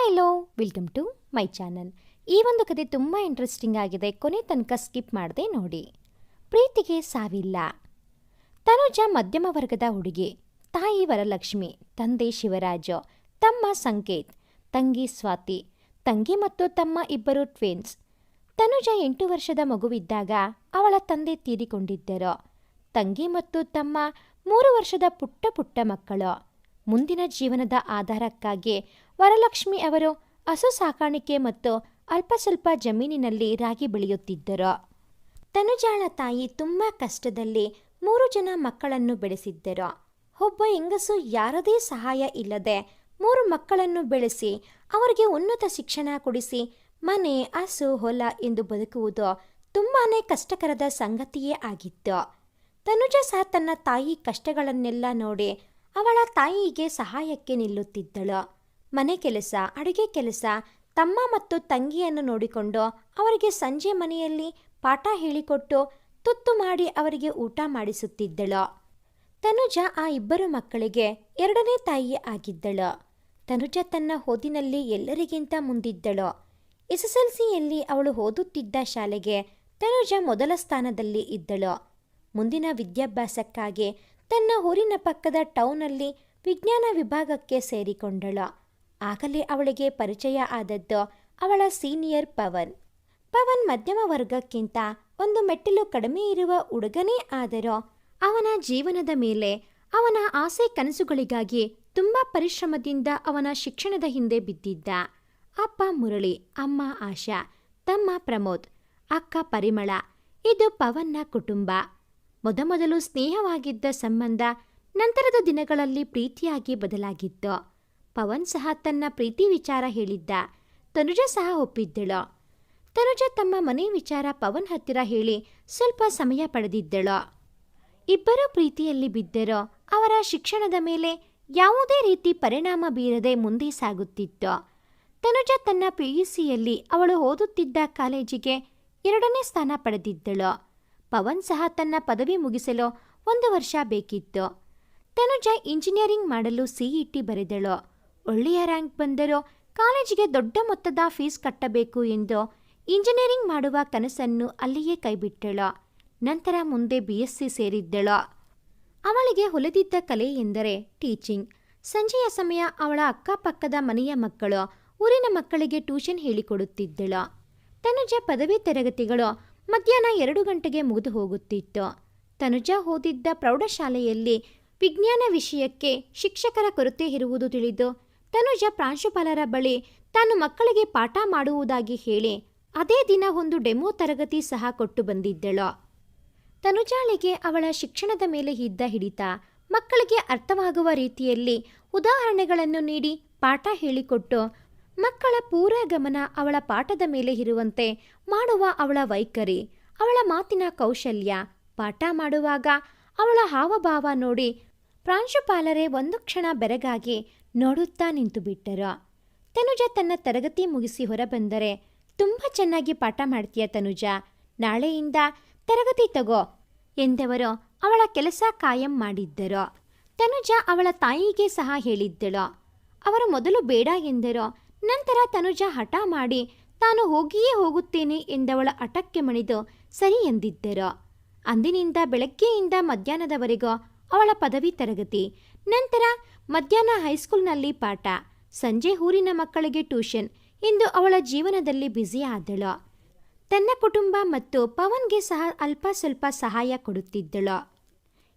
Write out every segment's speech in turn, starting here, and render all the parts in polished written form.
Hello, welcome to my channel. ಈ ಒಂದು ಕತೆ ತುಂಬ ಇಂಟ್ರೆಸ್ಟಿಂಗ್ ಆಗಿದೆ. ಕೊನೆ ತನಕ ಸ್ಕಿಪ್ ಮಾಡದೆ ನೋಡಿ. ಪ್ರೀತಿಗೆ ಸಾವಿಲ್ಲ. ತನುಜ ಮಧ್ಯಮ ವರ್ಗದ ಹುಡುಗಿ. ತಾಯಿ ವರಲಕ್ಷ್ಮಿ, ತಂದೆ ಶಿವರಾಜು, ತಮ್ಮ ಸಂಕೇತ್, ತಂಗಿ ಸ್ವಾತಿ. ತಂಗಿ ಮತ್ತು ತಮ್ಮ ಇಬ್ಬರು ಟ್ವಿನ್ಸ್. ತನುಜ 8 ವರ್ಷದ ಮಗುವಿದ್ದಾಗ ಅವಳ ತಂದೆ ತೀರಿಕೊಂಡಿದ್ದರು. ತಂಗಿ ಮತ್ತು ತಮ್ಮ 3 ವರ್ಷದ ಪುಟ್ಟ ಮಕ್ಕಳು. ಮುಂದಿನ ಜೀವನದ ಆಧಾರಕ್ಕಾಗಿ ವರಲಕ್ಷ್ಮಿ ಅವರು ಹಸು ಸಾಕಾಣಿಕೆ ಮತ್ತು ಅಲ್ಪ ಸ್ವಲ್ಪ ಜಮೀನಿನಲ್ಲಿ ರಾಗಿ ಬೆಳೆಯುತ್ತಿದ್ದರು. ತನುಜಾಳ ತಾಯಿ ತುಂಬ ಕಷ್ಟದಲ್ಲಿ 3 ಜನ ಮಕ್ಕಳನ್ನು ಬೆಳೆಸಿದ್ದರು. ಒಬ್ಬ ಹೆಂಗಸು ಯಾರದೇ ಸಹಾಯ ಇಲ್ಲದೆ 3 ಮಕ್ಕಳನ್ನು ಬೆಳೆಸಿ ಅವರಿಗೆ ಉನ್ನತ ಶಿಕ್ಷಣ ಕೊಡಿಸಿ ಮನೆ, ಹಸು, ಹೊಲ ಎಂದು ಬದುಕುವುದು ತುಂಬಾ ಕಷ್ಟಕರದ ಸಂಗತಿಯೇ ಆಗಿತ್ತು. ತನುಜ ಸಹ ತನ್ನ ತಾಯಿ ಕಷ್ಟಗಳನ್ನೆಲ್ಲ ನೋಡಿ ಅವಳ ತಾಯಿಗೆ ಸಹಾಯಕ್ಕೆ ನಿಲ್ಲುತ್ತಿದ್ದಳು. ಮನೆ ಕೆಲಸ, ಅಡುಗೆ ಕೆಲಸ, ತಮ್ಮ ಮತ್ತು ತಂಗಿಯನ್ನು ನೋಡಿಕೊಂಡು ಅವರಿಗೆ ಸಂಜೆ ಮನೆಯಲ್ಲಿ ಪಾಠ ಹೇಳಿಕೊಟ್ಟು ತುತ್ತು ಮಾಡಿ ಅವರಿಗೆ ಊಟ ಮಾಡಿಸುತ್ತಿದ್ದಳು. ತನುಜ ಆ 2 ಮಕ್ಕಳಿಗೆ 2ನೇ ತಾಯಿ ಆಗಿದ್ದಳು. ತನುಜ ತನ್ನ ಓದಿನಲ್ಲಿ ಎಲ್ಲರಿಗಿಂತ ಮುಂದಿದ್ದಳು. SSLCಯಲ್ಲಿ ಅವಳು ಓದುತ್ತಿದ್ದ ಶಾಲೆಗೆ ತನುಜ ಮೊದಲ ಸ್ಥಾನದಲ್ಲಿ ಇದ್ದಳು. ಮುಂದಿನ ವಿದ್ಯಾಭ್ಯಾಸಕ್ಕಾಗಿ ತನ್ನ ಊರಿನ ಪಕ್ಕದ ಟೌನಲ್ಲಿ ವಿಜ್ಞಾನ ವಿಭಾಗಕ್ಕೆ ಸೇರಿಕೊಂಡಳು. ಆಗಲೇ ಅವಳಿಗೆ ಪರಿಚಯ ಆದದ್ದು ಅವಳ ಸೀನಿಯರ್ ಪವನ್. ಮಧ್ಯಮ ವರ್ಗಕ್ಕಿಂತ 1 ಮೆಟ್ಟಿಲು ಕಡಿಮೆ ಇರುವ ಹುಡುಗನೇ ಆದರೂ ಅವನ ಜೀವನದ ಮೇಲೆ, ಅವನ ಆಸೆ ಕನಸುಗಳಿಗಾಗಿ ತುಂಬ ಪರಿಶ್ರಮದಿಂದ ಅವನ ಶಿಕ್ಷಣದ ಹಿಂದೆ ಬಿದ್ದಿದ್ದ. ಅಪ್ಪ ಮುರಳಿ, ಅಮ್ಮ ಆಶಾ, ತಮ್ಮ ಪ್ರಮೋದ್, ಅಕ್ಕ ಪರಿಮಳ. ಇದು ಪವನ್ನ ಕುಟುಂಬ. ಮೊದಮೊದಲು ಸ್ನೇಹವಾಗಿದ್ದ ಸಂಬಂಧ ನಂತರದ ದಿನಗಳಲ್ಲಿ ಪ್ರೀತಿಯಾಗಿ ಬದಲಾಗಿತ್ತು. ಪವನ್ ಸಹ ತನ್ನ ಪ್ರೀತಿ ವಿಚಾರ ಹೇಳಿದ್ದ. ತನುಜ ಸಹ ಒಪ್ಪಿದ್ದಳು. ತನುಜ ತಮ್ಮ ಮನೆ ವಿಚಾರ ಪವನ್ ಹತ್ತಿರ ಹೇಳಿ ಸ್ವಲ್ಪ ಸಮಯ ಪಡೆದಿದ್ದಳು. ಇಬ್ಬರೂ ಪ್ರೀತಿಯಲ್ಲಿ ಬಿದ್ದರೂ ಅವರ ಶಿಕ್ಷಣದ ಮೇಲೆ ಯಾವುದೇ ರೀತಿ ಪರಿಣಾಮ ಬೀರದೆ ಮುಂದೆ ಸಾಗುತ್ತಿತ್ತು. ತನುಜ ತನ್ನ PUCಯಲ್ಲಿ ಅವಳು ಓದುತ್ತಿದ್ದ ಕಾಲೇಜಿಗೆ 2ನೇ ಸ್ಥಾನ ಪಡೆದಿದ್ದಳು. ಪವನ್ ಸಹ ತನ್ನ ಪದವಿ ಮುಗಿಸಲು 1 ವರ್ಷ ಬೇಕಿತ್ತು. ತನುಜ ಇಂಜಿನಿಯರಿಂಗ್ ಮಾಡಲು CET ಬರೆದಳು. ಒಳ್ಳೆಯ ರ್ಯಾಂಕ್ ಬಂದರೂ ಕಾಲೇಜಿಗೆ ದೊಡ್ಡ ಮೊತ್ತದ ಫೀಸ್ ಕಟ್ಟಬೇಕು ಎಂದು ಇಂಜಿನಿಯರಿಂಗ್ ಮಾಡುವ ಕನಸನ್ನು ಅಲ್ಲಿಯೇ ಕೈಬಿಟ್ಟಳು. ನಂತರ ಮುಂದೆ BSc ಸೇರಿದ್ದಳು. ಅವಳಿಗೆ ಒಲಿದಿದ್ದ ಕಲೆ ಎಂದರೆ ಟೀಚಿಂಗ್. ಸಂಜೆಯ ಸಮಯ ಅವಳ ಅಕ್ಕಪಕ್ಕದ ಮನೆಯ ಮಕ್ಕಳು, ಊರಿನ ಮಕ್ಕಳಿಗೆ ಟ್ಯೂಷನ್ ಹೇಳಿಕೊಡುತ್ತಿದ್ದಳು. ತನುಜ ಪದವಿ ತರಗತಿಗಳು ಮಧ್ಯಾಹ್ನ 2 ಗಂಟೆಗೆ ಮುಗಿದು ಹೋಗುತ್ತಿತ್ತು. ತನುಜ ಓದಿದ್ದ ಪ್ರೌಢಶಾಲೆಯಲ್ಲಿ ವಿಜ್ಞಾನ ವಿಷಯಕ್ಕೆ ಶಿಕ್ಷಕರ ಕೊರತೆ ಇರುವುದು ತಿಳಿದು ತನುಜ ಪ್ರಾಂಶುಪಾಲರ ಬಳಿ ತಾನು ಮಕ್ಕಳಿಗೆ ಪಾಠ ಮಾಡುವುದಾಗಿ ಹೇಳಿ ಅದೇ ದಿನ ಒಂದು ಡೆಮೋ ತರಗತಿ ಸಹ ಕೊಟ್ಟು ಬಂದಿದ್ದಳು. ತನುಜಾಳಿಗೆ ಅವಳ ಶಿಕ್ಷಣದ ಮೇಲೆ ಇದ್ದ ಹಿಡಿತ, ಮಕ್ಕಳಿಗೆ ಅರ್ಥವಾಗುವ ರೀತಿಯಲ್ಲಿ ಉದಾಹರಣೆಗಳನ್ನು ನೀಡಿ ಪಾಠ ಹೇಳಿಕೊಟ್ಟು ಮಕ್ಕಳ ಪೂರ ಗಮನ ಅವಳ ಪಾಠದ ಮೇಲೆ ಇರುವಂತೆ ಮಾಡುವ ಅವಳ ವೈಖರಿ, ಅವಳ ಮಾತಿನ ಕೌಶಲ್ಯ, ಪಾಠ ಮಾಡುವಾಗ ಅವಳ ಹಾವಭಾವ ನೋಡಿ ಪ್ರಾಂಶುಪಾಲರೇ ಒಂದು ಕ್ಷಣ ಬೆರಗಾಗಿ ನೋಡುತ್ತಾ ನಿಂತು ಬಿಟ್ಟರು. ತನುಜ ತನ್ನ ತರಗತಿ ಮುಗಿಸಿ ಹೊರಬಂದರೆ, ತುಂಬ ಚೆನ್ನಾಗಿ ಪಾಠ ಮಾಡ್ತೀಯ ತನುಜ, ನಾಳೆಯಿಂದ ತರಗತಿ ತಗೋ ಎಂದವರು ಅವಳ ಕೆಲಸ ಕಾಯಂ ಮಾಡಿದ್ದರು. ತನುಜ ಅವಳ ತಾಯಿಗೆ ಸಹ ಹೇಳಿದ್ದಳು. ಅವರು ಮೊದಲು ಬೇಡ ಎಂದರು. ನಂತರ ತನುಜ ಹಠ ಮಾಡಿ ತಾನು ಹೋಗಿಯೇ ಹೋಗುತ್ತೇನೆ ಎಂದವಳ ಹಠಕ್ಕೆ ಮಣಿದು ಸರಿ ಎಂದಿದ್ದರು. ಅಂದಿನಿಂದ ಬೆಳಗ್ಗೆಯಿಂದ ಮಧ್ಯಾಹ್ನದವರೆಗೂ ಅವಳ ಪದವಿ ತರಗತಿ, ನಂತರ ಮಧ್ಯಾಹ್ನ ಹೈಸ್ಕೂಲ್ನಲ್ಲಿ ಪಾಠ, ಸಂಜೆ ಊರಿನ ಮಕ್ಕಳಿಗೆ ಟ್ಯೂಷನ್ ಎಂದು ಅವಳ ಜೀವನದಲ್ಲಿ ಬ್ಯುಸಿ ಆದಳು. ತನ್ನ ಕುಟುಂಬ ಮತ್ತು ಪವನ್ಗೆ ಸಹ ಅಲ್ಪ ಸ್ವಲ್ಪ ಸಹಾಯ ಕೊಡುತ್ತಿದ್ದಳು.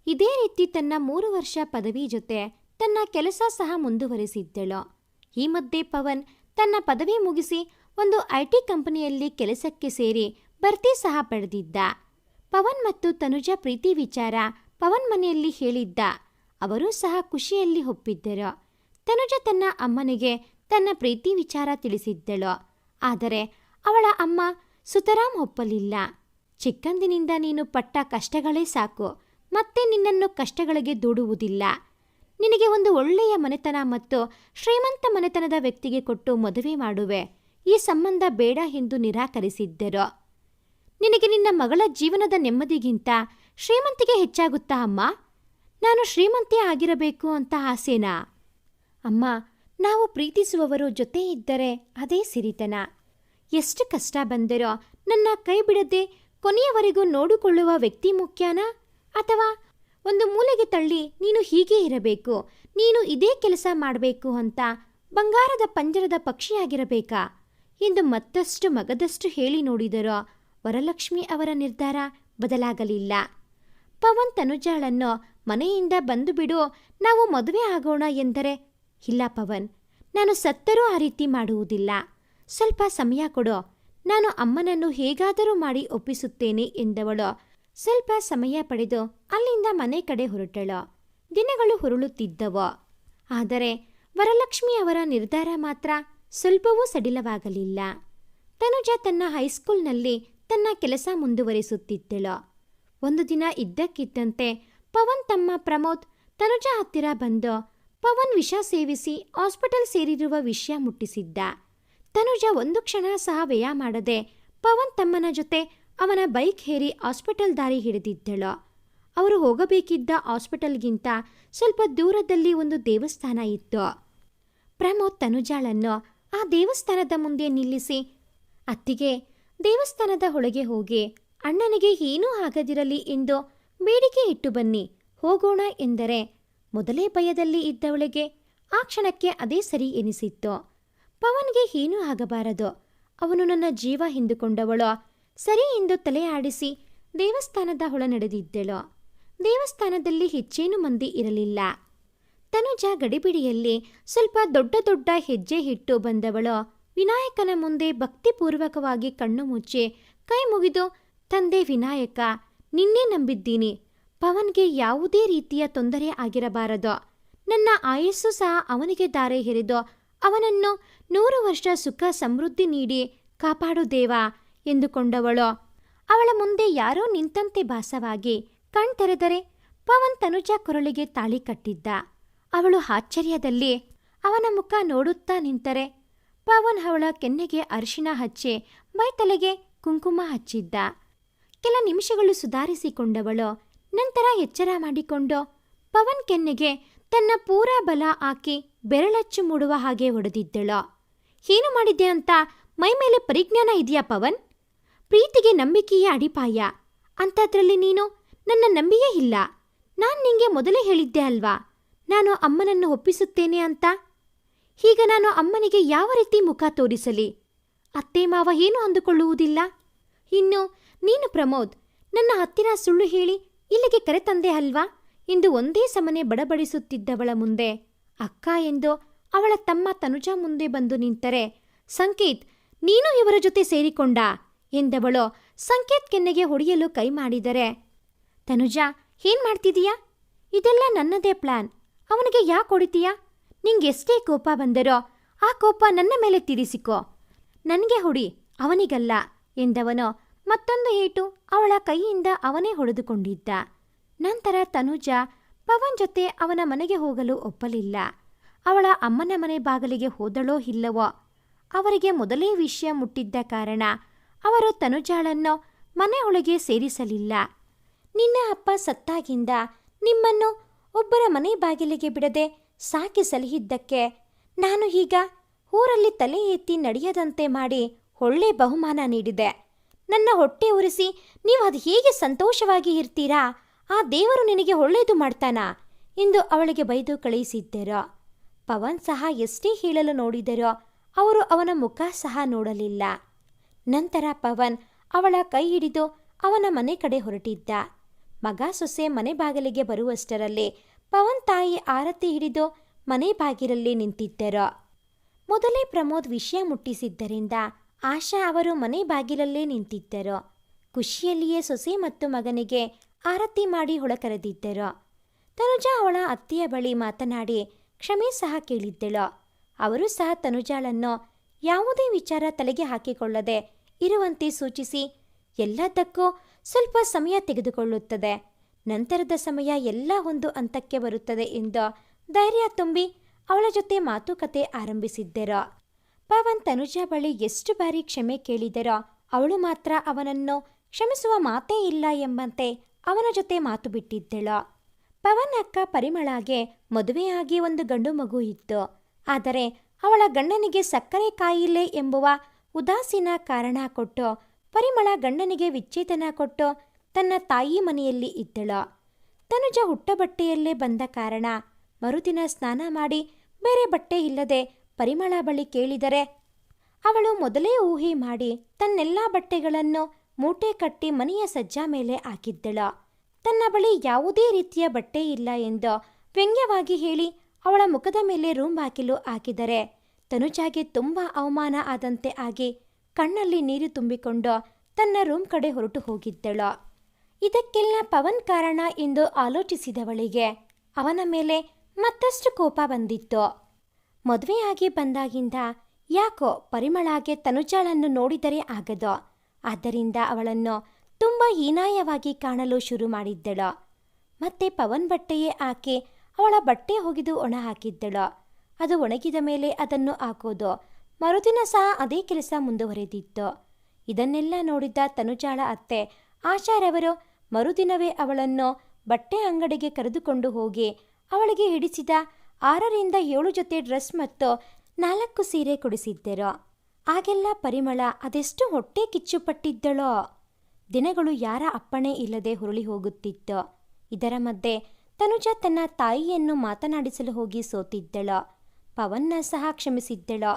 ಇದೇ ರೀತಿ ತನ್ನ 3 ವರ್ಷ ಪದವಿ ಜೊತೆ ತನ್ನ ಕೆಲಸ ಸಹ ಮುಂದುವರಿಸಿದ್ದಳು. ಈ ಮಧ್ಯೆ ಪವನ್ ತನ್ನ ಪದವಿ ಮುಗಿಸಿ ಒಂದು IT ಕಂಪನಿಯಲ್ಲಿ ಕೆಲಸಕ್ಕೆ ಸೇರಿ ಬಡ್ತಿ ಸಹ ಪಡೆದಿದ್ದ. ಪವನ್ ಮತ್ತು ತನುಜ ಪ್ರೀತಿ ವಿಚಾರ ಪವನ್ ಮನೆಯಲ್ಲಿ ಹೇಳಿದ್ದ. ಅವರೂ ಸಹ ಖುಷಿಯಲ್ಲಿ ಒಪ್ಪಿದ್ದರು. ತನುಜ ತನ್ನ ಅಮ್ಮನಿಗೆ ತನ್ನ ಪ್ರೀತಿ ವಿಚಾರ ತಿಳಿಸಿದ್ದಳು. ಆದರೆ ಅವಳ ಅಮ್ಮ ಸುತರಾಮ್ ಒಪ್ಪಲಿಲ್ಲ. ಚಿಕ್ಕಂದಿನಿಂದ ನೀನು ಪಟ್ಟ ಕಷ್ಟಗಳೇ ಸಾಕು, ಮತ್ತೆ ನಿನ್ನನ್ನು ಕಷ್ಟಗಳಿಗೆ ದೂಡುವುದಿಲ್ಲ. ನಿನಗೆ ಒಂದು ಒಳ್ಳೆಯ ಮನೆತನ ಮತ್ತು ಶ್ರೀಮಂತ ಮನೆತನದ ವ್ಯಕ್ತಿಗೆ ಕೊಟ್ಟು ಮದುವೆ ಮಾಡುವೆ. ಈ ಸಂಬಂಧ ಬೇಡ ಎಂದು ನಿರಾಕರಿಸಿದ್ದರು. ನಿನಗೆ ನಿನ್ನ ಮಗಳ ಜೀವನದ ನೆಮ್ಮದಿಗಿಂತ ಶ್ರೀಮಂತಿಗೆ ಹೆಚ್ಚಾಗುತ್ತಾ ಅಮ್ಮ? ನಾನು ಶ್ರೀಮಂತೆ ಆಗಿರಬೇಕು ಅಂತ ಆಸೆನಾ? ಅಮ್ಮ, ನಾವು ಪ್ರೀತಿಸುವವರು ಜೊತೆ ಇದ್ದರೆ ಅದೇ ಸಿರಿತನ. ಎಷ್ಟು ಕಷ್ಟ ಬಂದರೋ ನನ್ನ ಕೈ ಬಿಡದೆ ಕೊನೆಯವರೆಗೂ ನೋಡಿಕೊಳ್ಳುವ ವ್ಯಕ್ತಿ ಮುಖ್ಯನಾ? ಅಥವಾ ಒಂದು ಮೂಲೆಗೆ ತಳ್ಳಿ ನೀನು ಹೀಗೆ ಇರಬೇಕು, ನೀನು ಇದೇ ಕೆಲಸ ಮಾಡಬೇಕು ಅಂತ ಬಂಗಾರದ ಪಂಜರದ ಪಕ್ಷಿಯಾಗಿರಬೇಕಾ ಎಂದು ಮತ್ತಷ್ಟು ಮಗದಷ್ಟು ಹೇಳಿ ನೋಡಿದರೋ ವರಲಕ್ಷ್ಮಿ ಅವರ ನಿರ್ಧಾರ ಬದಲಾಗಲಿಲ್ಲ. ಪವನ್ ತನುಜಾಳನ್ನು ಮನೆಯಿಂದ ಬಂದು ಬಿಡು, ನಾವು ಮದುವೆ ಆಗೋಣ ಎಂದರೆ, ಇಲ್ಲ ಪವನ್, ನಾನು ಸತ್ತರೂ ಆ ರೀತಿ ಮಾಡುವುದಿಲ್ಲ. ಸ್ವಲ್ಪ ಸಮಯ ಕೊಡು, ನಾನು ಅಮ್ಮನನ್ನು ಹೇಗಾದರೂ ಮಾಡಿ ಒಪ್ಪಿಸುತ್ತೇನೆ ಎಂದವಳು ಸ್ವಲ್ಪ ಸಮಯ ಪಡೆದು ಅಲ್ಲಿಂದ ಮನೆ ಕಡೆ ಹೊರಟಳು. ದಿನಗಳು ಹುರುಳುತ್ತಿದ್ದವು. ಆದರೆ ವರಲಕ್ಷ್ಮಿ ಅವರ ನಿರ್ಧಾರ ಮಾತ್ರ ಸ್ವಲ್ಪವೂ ಸಡಿಲವಾಗಲಿಲ್ಲ. ತನುಜ ತನ್ನ ಹೈಸ್ಕೂಲ್ನಲ್ಲಿ ತನ್ನ ಕೆಲಸ ಮುಂದುವರಿಸುತ್ತಿದ್ದಳು. ಒಂದು ದಿನ ಇದ್ದಕ್ಕಿದ್ದಂತೆ ಪವನ್ ತಮ್ಮ ಪ್ರಮೋದ್ ತನುಜ ಹತ್ತಿರ ಬಂದು ಪವನ್ ವಿಷ ಸೇವಿಸಿ ಹಾಸ್ಪಿಟಲ್ ಸೇರಿರುವ ವಿಷಯ ಮುಟ್ಟಿಸಿದ್ದ. ತನುಜ ಒಂದು ಕ್ಷಣ ಸಹ ವ್ಯಯ ಮಾಡದೆ ಪವನ್ ತಮ್ಮನ ಜೊತೆ ಅವನ ಬೈಕ್ ಹೇರಿ ಹಾಸ್ಪಿಟಲ್ ದಾರಿ ಹಿಡಿದಿದ್ದಳು. ಅವರು ಹೋಗಬೇಕಿದ್ದ ಹಾಸ್ಪಿಟಲ್ಗಿಂತ ಸ್ವಲ್ಪ ದೂರದಲ್ಲಿ ಒಂದು ದೇವಸ್ಥಾನ ಇತ್ತು. ಪ್ರಮೋದ್ ತನುಜಾಳನ್ನು ಆ ದೇವಸ್ಥಾನದ ಮುಂದೆ ನಿಲ್ಲಿಸಿ, ಅತ್ತಿಗೆ, ದೇವಸ್ಥಾನದ ಒಳಗೆ ಹೋಗಿ ಅಣ್ಣನಿಗೆ ಏನೂ ಆಗದಿರಲಿ ಎಂದು ಬೇಡಿಕೆ ಇಟ್ಟು ಬನ್ನಿ, ಹೋಗೋಣ ಎಂದರೆ ಮೊದಲೇ ಭಯದಲ್ಲಿ ಇದ್ದವಳಿಗೆ ಆ ಕ್ಷಣಕ್ಕೆ ಅದೇ ಸರಿ ಎನಿಸಿತ್ತು. ಪವನ್ಗೆ ಏನೂ ಆಗಬಾರದು, ಅವನು ನನ್ನ ಜೀವ ಎಂದುಕೊಂಡವಳು ಸರಿ ಎಂದು ತಲೆ ಆಡಿಸಿ ದೇವಸ್ಥಾನದ ಒಳ ನಡೆದಿದ್ದಳು. ದೇವಸ್ಥಾನದಲ್ಲಿ ಹೆಚ್ಚೇನು ಮಂದಿ ಇರಲಿಲ್ಲ. ತನುಜ ಗಡಿಬಿಡಿಯಲ್ಲಿ ಸ್ವಲ್ಪ ದೊಡ್ಡ ದೊಡ್ಡ ಹೆಜ್ಜೆ ಇಟ್ಟು ಬಂದವಳು ವಿನಾಯಕನ ಮುಂದೆ ಭಕ್ತಿಪೂರ್ವಕವಾಗಿ ಕಣ್ಣು ಮುಚ್ಚಿ ಕೈ ಮುಗಿದು, ತಂದೆ ವಿನಾಯಕ, ನಿನ್ನೆ ನಂಬಿದ್ದೀನಿ. ಪವನ್ಗೆ ಯಾವುದೇ ರೀತಿಯ ತೊಂದರೆ ಆಗಿರಬಾರದು. ನನ್ನ ಆಯಸ್ಸು ಸಹ ಅವನಿಗೆ ದಾರೆ ಎರೆದು ಅವನನ್ನು 100 ವರ್ಷ ಸುಖ ಸಮೃದ್ಧಿ ನೀಡಿ ಕಾಪಾಡು ದೇವಾ ಎಂದುಕೊಂಡವಳು. ಅವಳ ಮುಂದೆ ಯಾರೋ ನಿಂತಂತೆ ಭಾಸವಾಗಿ ಕಣ್ತೆರೆದರೆ ಪವನ್ ತನುಜ ಕೊರಳಿಗೆ ತಾಳಿ ಕಟ್ಟಿದ್ದ. ಅವಳು ಆಶ್ಚರ್ಯದಲ್ಲಿ ಅವನ ಮುಖ ನೋಡುತ್ತಾ ನಿಂತರೆ ಪವನ್ ಅವಳ ಕೆನ್ನೆಗೆ ಅರಿಶಿನ ಹಚ್ಚಿ ಮೈತಲೆಗೆ ಕುಂಕುಮ ಹಚ್ಚಿದ್ದ. ಕೆಲ ನಿಮಿಷಗಳು ಸುಧಾರಿಸಿಕೊಂಡವಳು ನಂತರ ಎಚ್ಚರ ಮಾಡಿಕೊಂಡು ಪವನ್ ಕೆನ್ನೆಗೆ ತನ್ನ ಪೂರಾ ಬಲ ಹಾಕಿ ಬೆರಳಚ್ಚು ಮೂಡುವ ಹಾಗೆ ಹೊಡೆದಿದ್ದಳು. ಏನು ಮಾಡಿದ್ದೆ ಅಂತ ಮೈ ಮೇಲೆ ಪರಿಜ್ಞಾನ ಇದೆಯಾ ಪವನ್? ಪ್ರೀತಿಗೆ ನಂಬಿಕೆಯೇ ಅಡಿಪಾಯ. ಅಂಥದ್ರಲ್ಲಿ ನೀನು ನನ್ನ ನಂಬಿಯೇ ಇಲ್ಲ. ನಾನು ನಿಂಗೆ ಮೊದಲೇ ಹೇಳಿದ್ದೆ ಅಲ್ವಾ, ನಾನು ಅಮ್ಮನನ್ನು ಒಪ್ಪಿಸುತ್ತೇನೆ ಅಂತ. ಈಗ ನಾನು ಅಮ್ಮನಿಗೆ ಯಾವ ರೀತಿ ಮುಖ ತೋರಿಸಲಿ? ಅತ್ತೆ ಮಾವ ಏನು ಅಂದುಕೊಳ್ಳುವುದಿಲ್ಲ. ಇನ್ನು ನೀನು ಪ್ರಮೋದ್ ನನ್ನ ಹತ್ತಿರ ಸುಳ್ಳು ಹೇಳಿ ಇಲ್ಲಿಗೆ ಕರೆತಂದೆ ಅಲ್ವಾ ಎಂದು ಒಂದೇ ಸಮನೆ ಬಡಬಡಿಸುತ್ತಿದ್ದವಳ ಮುಂದೆ ಅಕ್ಕ ಎಂದು ಅವಳ ತಮ್ಮ ತನುಜ ಮುಂದೆ ಬಂದು ನಿಂತರೆ, ಸಂಕೇತ್, ನೀನು ಇವರ ಜೊತೆ ಸೇರಿಕೊಂಡ ಎಂದವಳು ಸಂಕೇತ್ ಕೆನ್ನೆಗೆ ಹೊಡೆಯಲು ಕೈ ಮಾಡಿದರೆ, ತನುಜ, ಏನ್ ಮಾಡ್ತಿದೀಯಾ? ಇದೆಲ್ಲ ನನ್ನದೇ ಪ್ಲಾನ್. ಅವನಿಗೆ ಯಾಕೆ ಹೊಡಿತೀಯಾ? ನಿಂಗೆಷ್ಟೇ ಕೋಪ ಬಂದರೋ ಆ ಕೋಪ ನನ್ನ ಮೇಲೆ ತೀರಿಸಿಕೋ. ನನಗೆ ಹೊಡಿ, ಅವನಿಗಲ್ಲ ಎಂದವನು ಮತ್ತೊಂದು ಏಟು ಅವಳ ಕೈಯಿಂದ ಅವನೇ ಹೊಡೆದುಕೊಂಡಿದ್ದ. ನಂತರ ತನುಜ ಪವನ್ ಜೊತೆ ಅವನ ಮನೆಗೆ ಹೋಗಲು ಒಪ್ಪಲಿಲ್ಲ. ಅವಳ ಅಮ್ಮನ ಮನೆ ಬಾಗಿಲಿಗೆ ಹೋದಳೋ ಇಲ್ಲವೋ, ಅವರಿಗೆ ಮೊದಲೇ ವಿಷಯ ಮುಟ್ಟಿದ್ದ ಕಾರಣ ಅವರು ತನುಜಾಳನ್ನು ಮನೆಯೊಳಗೆ ಸೇರಿಸಲಿಲ್ಲ. ನಿನ್ನ ಅಪ್ಪ ಸತ್ತಾಗಿಂದ ನಿಮ್ಮನ್ನು ಒಬ್ಬರ ಮನೆ ಬಾಗಿಲಿಗೆ ಬಿಡದೆ ಸಾಕಿ ಸಲಹಿದ್ದಕ್ಕೆ ನಾನು ಈಗ ಊರಲ್ಲಿ ತಲೆ ಎತ್ತಿ ನಡೆಯದಂತೆ ಮಾಡಿ ಒಳ್ಳೆ ಬಹುಮಾನ ನೀಡಿದೆ. ನನ್ನ ಹೊಟ್ಟೆ ಉರಿಸಿ ನೀವು ಅದು ಹೇಗೆ ಸಂತೋಷವಾಗಿ ಇರ್ತೀರಾ? ಆ ದೇವರು ನಿನಗೆ ಒಳ್ಳೆಯದು ಮಾಡ್ತಾನಾ ಎಂದು ಅವಳಿಗೆ ಬೈದು ಕಳುಹಿಸಿದ್ದರೋ. ಪವನ್ ಸಹ ಎಷ್ಟೇ ಹೇಳಲು ನೋಡಿದರೋ ಅವರು ಅವನ ಮುಖ ಸಹ ನೋಡಲಿಲ್ಲ. ನಂತರ ಪವನ್ ಅವಳ ಕೈ ಹಿಡಿದು ಅವನ ಮನೆ ಕಡೆ ಹೊರಟಿದ್ದ. ಮಗ ಸೊಸೆ ಮನೆ ಬಾಗಿಲಿಗೆ ಬರುವಷ್ಟರಲ್ಲಿ ಪವನ್ ತಾಯಿ ಆರತಿ ಹಿಡಿದು ಮನೆ ಬಾಗಿಲಲ್ಲಿ ನಿಂತಿದ್ದರು. ಮೊದಲೇ ಪ್ರಮೋದ್ ವಿಷಯ ಮುಟ್ಟಿಸಿದ್ದರಿಂದ ಆಶಾ ಅವರು ಮನೆ ಬಾಗಿಲಲ್ಲೇ ನಿಂತಿದ್ದರು. ಖುಷಿಯಲ್ಲಿಯೇ ಸೊಸೆ ಮತ್ತು ಮಗನಿಗೆ ಆರತಿ ಮಾಡಿ ಹೊಳಕರೆದಿದ್ದರು. ತನುಜಾ ಅವಳ ಅತ್ತೆಯ ಬಳಿ ಮಾತನಾಡಿ ಕ್ಷಮೆ ಸಹ ಕೇಳಿದ್ದಳು. ಅವರು ಸಹ ತನುಜಾಳನ್ನು ಯಾವುದೇ ವಿಚಾರ ತಲೆಗೆ ಹಾಕಿಕೊಳ್ಳದೆ ಇರುವಂತೆ ಸೂಚಿಸಿ, ಎಲ್ಲದಕ್ಕೂ ಸ್ವಲ್ಪ ಸಮಯ ತೆಗೆದುಕೊಳ್ಳುತ್ತದೆ, ನಂತರದ ಸಮಯ ಎಲ್ಲ ಒಂದು ಹಂತಕ್ಕೆ ಬರುತ್ತದೆ ಎಂದು ಧೈರ್ಯ ತುಂಬಿ ಅವಳ ಜೊತೆ ಮಾತುಕತೆ ಆರಂಭಿಸಿದ್ದರು. ಪವನ್ ತನುಜಾ ಬಳಿ ಎಷ್ಟು ಬಾರಿ ಕ್ಷಮೆ ಕೇಳಿದರೋ ಅವಳು ಮಾತ್ರ ಅವನನ್ನು ಕ್ಷಮಿಸುವ ಮಾತೇ ಇಲ್ಲ ಎಂಬಂತೆ ಅವನ ಜೊತೆ ಮಾತು ಬಿಟ್ಟಿದ್ದಳು. ಪವನ್ ಅಕ್ಕ ಪರಿಮಳಾಗೆ ಮದುವೆಯಾಗಿ ಒಂದು ಗಂಡು ಮಗು ಇತ್ತು. ಆದರೆ ಅವಳ ಗಂಡನಿಗೆ ಸಕ್ಕರೆ ಕಾಯಿಲೆ ಎಂಬುವ ಉದಾಸೀನ ಕಾರಣ ಕೊಟ್ಟು ಪರಿಮಳ ಗಂಡನಿಗೆ ವಿಚ್ಛೇದನ ಕೊಟ್ಟು ತನ್ನ ತಾಯಿ ಮನೆಯಲ್ಲಿ ಇದ್ದಳು. ತನುಜ ಹುಟ್ಟಬಟ್ಟೆಯಲ್ಲೇ ಬಂದ ಕಾರಣ ಮರುದಿನ ಸ್ನಾನ ಮಾಡಿ ಬೇರೆ ಬಟ್ಟೆ ಇಲ್ಲದೆ ಪರಿಮಳ ಬಳಿ ಕೇಳಿದರೆ ಅವಳು ಮೊದಲೇ ಊಹೆ ಮಾಡಿ ತನ್ನೆಲ್ಲ ಬಟ್ಟೆಗಳನ್ನು ಮೂಟೆ ಕಟ್ಟಿ ಮನೆಯ ಸಜ್ಜಾ ಮೇಲೆ ಹಾಕಿದ್ದಳು. ತನ್ನ ಬಳಿ ಯಾವುದೇ ರೀತಿಯ ಬಟ್ಟೆ ಇಲ್ಲ ಎಂದು ವ್ಯಂಗ್ಯವಾಗಿ ಹೇಳಿ ಅವಳ ಮುಖದ ಮೇಲೆ ರೂಮ್ ಬಾಗಿಲು ಹಾಕಿದರೆ ತನುಜಾಗೆ ತುಂಬ ಅವಮಾನ ಆದಂತೆ ಆಗಿ ಕಣ್ಣಲ್ಲಿ ನೀರು ತುಂಬಿಕೊಂಡು ತನ್ನ ರೂಮ್ ಕಡೆ ಹೊರಟು ಹೋಗಿದ್ದಳು. ಇದಕ್ಕೆಲ್ಲ ಪವನ್ ಕಾರಣ ಎಂದು ಆಲೋಚಿಸಿದವಳಿಗೆ ಅವನ ಮೇಲೆ ಮತ್ತಷ್ಟು ಕೋಪ ಬಂದಿತ್ತು. ಮದುವೆಯಾಗಿ ಬಂದಾಗಿಂದ ಯಾಕೋ ಪರಿಮಳಾಗೆ ತನುಜಾಳನ್ನು ನೋಡಿದರೆ ಆಗದು. ಆದ್ದರಿಂದ ಅವಳನ್ನು ತುಂಬ ಹೀನಾಯವಾಗಿ ಕಾಣಲು ಶುರು ಮಾಡಿದ್ದಳು. ಮತ್ತೆ ಪವನ್ ಬಟ್ಟೆಯೇ ಹಾಕಿ ಅವಳ ಬಟ್ಟೆ ಒಗೆದು ಒಣ ಹಾಕಿದ್ದಳು. ಅದು ಒಣಗಿದ ಮೇಲೆ ಅದನ್ನು ಹಾಕೋದು, ಮರುದಿನ ಸಹ ಅದೇ ಕೆಲಸ ಮುಂದುವರೆದಿತ್ತು. ಇದನ್ನೆಲ್ಲ ನೋಡಿದ್ದ ತನುಜಾಳ ಅತ್ತೆ ಆಶಾರವರು ಮರುದಿನವೇ ಅವಳನ್ನು ಬಟ್ಟೆ ಅಂಗಡಿಗೆ ಕರೆದುಕೊಂಡು ಹೋಗಿ ಅವಳಿಗೆ ಹಿಡಿಸಿದ 6-7 ಜೊತೆ ಡ್ರೆಸ್ ಮತ್ತು 4 ಸೀರೆ ಕೊಡಿಸಿದ್ದರು. ಆಗೆಲ್ಲ ಪರಿಮಳ ಅದೆಷ್ಟು ಹೊಟ್ಟೆ ಕಿಚ್ಚುಪಟ್ಟಿದ್ದಳೋ. ದಿನಗಳು ಯಾರ ಅಪ್ಪಣೆ ಇಲ್ಲದೆ ಹುರುಳಿ ಹೋಗುತ್ತಿತ್ತು. ಇದರ ಮಧ್ಯೆ ತನುಜ ತನ್ನ ತಾಯಿಯನ್ನು ಮಾತನಾಡಿಸಲು ಹೋಗಿ ಸೋತಿದ್ದಳು. ಪವನ್ನ ಸಹ ಕ್ಷಮಿಸಿದ್ದಳು.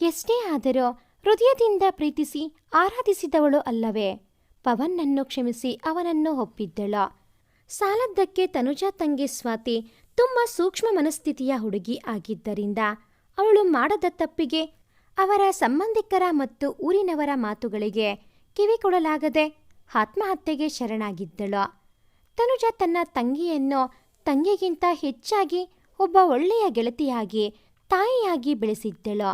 ಎಷ್ಟೇ ಆದರೂ ಹೃದಯದಿಂದ ಪ್ರೀತಿಸಿ ಆರಾಧಿಸಿದವಳು ಅಲ್ಲವೇ. ಪವನ್ನನ್ನು ಕ್ಷಮಿಸಿ ಅವನನ್ನು ಒಪ್ಪಿದ್ದಳು. ಸಾಲದ್ದಕ್ಕೆ ತನುಜ ತಂಗಿ ಸ್ವಾತಿ ತುಂಬ ಸೂಕ್ಷ್ಮ ಮನಸ್ಥಿತಿಯ ಹುಡುಗಿ ಆಗಿದ್ದರಿಂದ ಅವಳು ಮಾಡದ ತಪ್ಪಿಗೆ ಅವರ ಸಂಬಂಧಿಕರ ಮತ್ತು ಊರಿನವರ ಮಾತುಗಳಿಗೆ ಕಿವಿ ಕೊಡಲಾಗದೆ ಆತ್ಮಹತ್ಯೆಗೆ ಶರಣಾಗಿದ್ದಳು. ತನುಜ ತನ್ನ ತಂಗಿಯನ್ನು ತಂಗಿಗಿಂತ ಹೆಚ್ಚಾಗಿ ಒಬ್ಬ ಒಳ್ಳೆಯ ಗೆಳತಿಯಾಗಿ ತಾಯಿಯಾಗಿ ಬೆಳೆಸಿದ್ದಳು.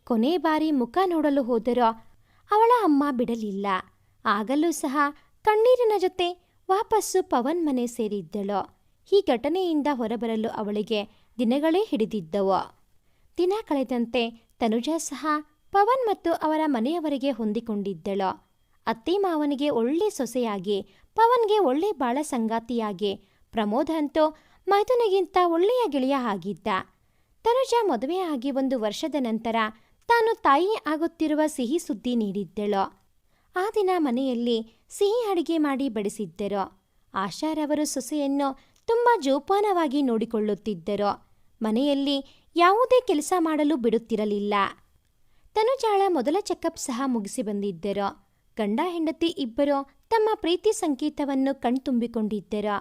ಕೊನೆ ಬಾರಿ ಮುಖ ನೋಡಲು ಹೋದರೂ ಅವಳ ಅಮ್ಮ ಬಿಡಲಿಲ್ಲ. ಆಗಲೂ ಸಹ ಕಣ್ಣೀರಿನ ಜೊತೆ ವಾಪಸ್ಸು ಪವನ್ ಮನೆ ಸೇರಿದ್ದಳು. ಈ ಘಟನೆಯಿಂದ ಹೊರಬರಲು ಅವಳಿಗೆ ದಿನಗಳೇ ಹಿಡಿದಿದ್ದವು. ದಿನ ಕಳೆದಂತೆ ತನುಜ ಸಹ ಪವನ್ ಮತ್ತು ಅವರ ಮನೆಯವರಿಗೆ ಹೊಂದಿಕೊಂಡಿದ್ದಳು. ಅತ್ತೆ ಮಾವನಿಗೆ ಒಳ್ಳೆ ಸೊಸೆಯಾಗಿ, ಪವನ್ಗೆ ಒಳ್ಳೆ ಬಾಳ ಸಂಗಾತಿಯಾಗಿ, ಪ್ರಮೋದ್ ಅಂತೂ ಮೈದುನಿಗಿಂತ ಒಳ್ಳೆಯ ಗೆಳೆಯ ಆಗಿದ್ದ. ತನುಜ ಮದುವೆಯಾಗಿ 1 ವರ್ಷದ ನಂತರ ತಾನು ತಾಯಿ ಆಗುತ್ತಿರುವ ಸಿಹಿ ಸುದ್ದಿ ನೀಡಿದ್ದಳು. ಆ ದಿನ ಮನೆಯಲ್ಲಿ ಸಿಹಿ ಅಡಿಗೆ ಮಾಡಿ ಬಡಿಸಿದ್ದರು. ಆಶಾರವರು ಸೊಸೆಯನ್ನು ತುಂಬ ಜೋಪಾನವಾಗಿ ನೋಡಿಕೊಳ್ಳುತ್ತಿದ್ದರು. ಮನೆಯಲ್ಲಿ ಯಾವುದೇ ಕೆಲಸ ಮಾಡಲು ಬಿಡುತ್ತಿರಲಿಲ್ಲ. ತನುಜಾಳ ಮೊದಲ ಚೆಕಪ್ ಸಹ ಮುಗಿಸಿ ಬಂದಿದ್ದರು. ಗಂಡ ಹೆಂಡತಿ ಇಬ್ಬರು ತಮ್ಮ ಪ್ರೀತಿ ಸಂಕೇತವನ್ನು ಕಣ್ತುಂಬಿಕೊಂಡಿದ್ದರು.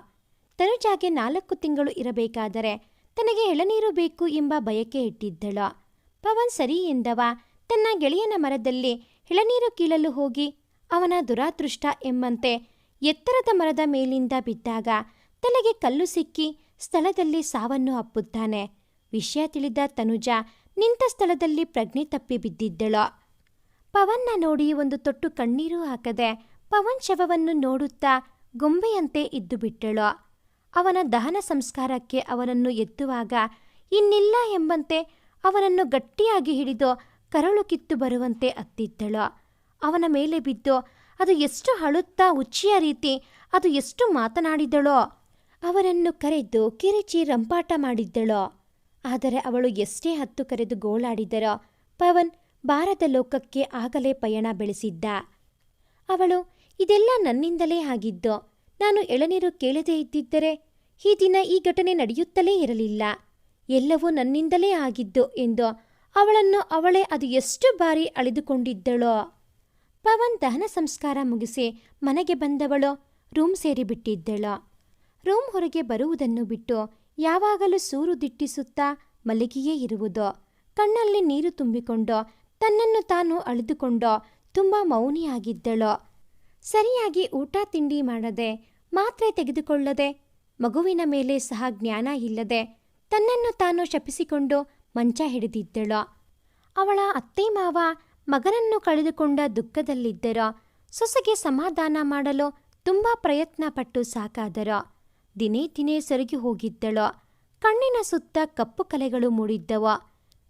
ತನುಜಾಗೆ 4 ತಿಂಗಳು ಇರಬೇಕಾದರೆ ತನಗೆ ಎಳನೀರು ಬೇಕು ಎಂಬ ಬಯಕೆ ಇಟ್ಟಿದ್ದಳು. ಪವನ್ ಸರಿ ಎಂದವ ತನ್ನ ಗೆಳೆಯನ ಮರದಲ್ಲಿ ಎಳನೀರು ಕೀಳಲು ಹೋಗಿ ಅವನ ದುರಾದೃಷ್ಟ ಎಂಬಂತೆ ಎತ್ತರದ ಮರದ ಮೇಲಿಂದ ಬಿದ್ದಾಗ ತಲೆಗೆ ಕಲ್ಲು ಸಿಕ್ಕಿ ಸ್ಥಳದಲ್ಲಿ ಸಾವನ್ನು ಅಪ್ಪುತ್ತಾನೆ. ವಿಷಯ ತಿಳಿದ ತನುಜ ನಿಂತ ಸ್ಥಳದಲ್ಲಿ ಪ್ರಜ್ಞೆ ತಪ್ಪಿ ಬಿದ್ದಿದ್ದಳು. ಪವನ್ನ ನೋಡಿ ಒಂದು ತೊಟ್ಟು ಕಣ್ಣೀರು ಹಾಕದೆ ಪವನ್ ಶವವನ್ನು ನೋಡುತ್ತಾ ಗೊಂಬೆಯಂತೆ ಇದ್ದು ಬಿಟ್ಟಳು. ಅವನ ದಹನ ಸಂಸ್ಕಾರಕ್ಕೆ ಅವನನ್ನು ಎತ್ತುವಾಗ ಇನ್ನಿಲ್ಲ ಎಂಬಂತೆ ಅವನನ್ನು ಗಟ್ಟಿಯಾಗಿ ಹಿಡಿದು ಕರಳು ಕಿತ್ತು ಬರುವಂತೆ ಅತ್ತಿದ್ದಳು. ಅವನ ಮೇಲೆ ಬಿದ್ದು ಅದು ಎಷ್ಟು ಅಳುತ್ತಾ ಹುಚ್ಚಿಯ ರೀತಿ ಅದು ಎಷ್ಟು ಮಾತನಾಡಿದಳೋ. ಅವನನ್ನು ಕರೆದು ಕಿರಿಚಿ ರಂಪಾಟ ಮಾಡಿದ್ದಳು. ಆದರೆ ಅವಳು ಎಷ್ಟೇ ಹತ್ತು ಕರೆದು ಗೋಳಾಡಿದರೋ ಪವನ್ ಬಾರದ ಲೋಕಕ್ಕೆ ಆಗಲೇ ಪಯಣ ಬೆಳೆಸಿದ್ದ. ಅವಳು ಇದೆಲ್ಲ ನನ್ನಿಂದಲೇ ಆಗಿದ್ದು, ನಾನು ಎಳನೀರು ಕೇಳದೇ ಇದ್ದಿದ್ದರೆ ಈ ದಿನ ಈ ಘಟನೆ ನಡೆಯುತ್ತಲೇ ಇರಲಿಲ್ಲ, ಎಲ್ಲವೂ ನನ್ನಿಂದಲೇ ಆಗಿದ್ದು ಎಂದು ಅವಳನ್ನು ಅವಳೇ ಅದು ಎಷ್ಟು ಬಾರಿ ಅಳೆದುಕೊಂಡಿದ್ದಳೋ. ಪವನ್ ದಹನ ಸಂಸ್ಕಾರ ಮುಗಿಸಿ ಮನೆಗೆ ಬಂದವಳು ರೂಮ್ ಸೇರಿಬಿಟ್ಟಿದ್ದಳು. ರೂಮ್ ಹೊರಗೆ ಬರುವುದನ್ನು ಬಿಟ್ಟು ಯಾವಾಗಲೂ ಸೂರು ದಿಟ್ಟಿಸುತ್ತಾ ಮಲಗಿಯೇ ಇರುವುದು. ಕಣ್ಣಲ್ಲಿ ನೀರು ತುಂಬಿಕೊಂಡು ತನ್ನನ್ನು ತಾನು ಅಳೆದುಕೊಂಡು ತುಂಬ ಮೌನಿಯಾಗಿದ್ದಳು. ಸರಿಯಾಗಿ ಊಟ ತಿಂಡಿ ಮಾಡದೆ, ಮಾತ್ರೆ ತೆಗೆದುಕೊಳ್ಳದೆ, ಮಗುವಿನ ಮೇಲೆ ಸಹ ಜ್ಞಾನ ಇಲ್ಲದೆ ತನ್ನನ್ನು ತಾನು ಶಪಿಸಿಕೊಂಡು ಮಂಚ ಹಿಡಿದಿದ್ದಳು. ಅವಳ ಅತ್ತೆ ಮಾವ ಮಗನನ್ನು ಕಳೆದುಕೊಂಡ ದುಃಖದಲ್ಲಿದ್ದರು. ಸೊಸೆಗೆ ಸಮಾಧಾನ ಮಾಡಲು ತುಂಬ ಪ್ರಯತ್ನ ಪಟ್ಟು ಸಾಕಾದರು. ದಿನೇ ದಿನೇ ಸೊರಗಿ ಹೋಗಿದ್ದಳು. ಕಣ್ಣಿನ ಸುತ್ತ ಕಪ್ಪು ಕಲೆಗಳು ಮೂಡಿದ್ದವು.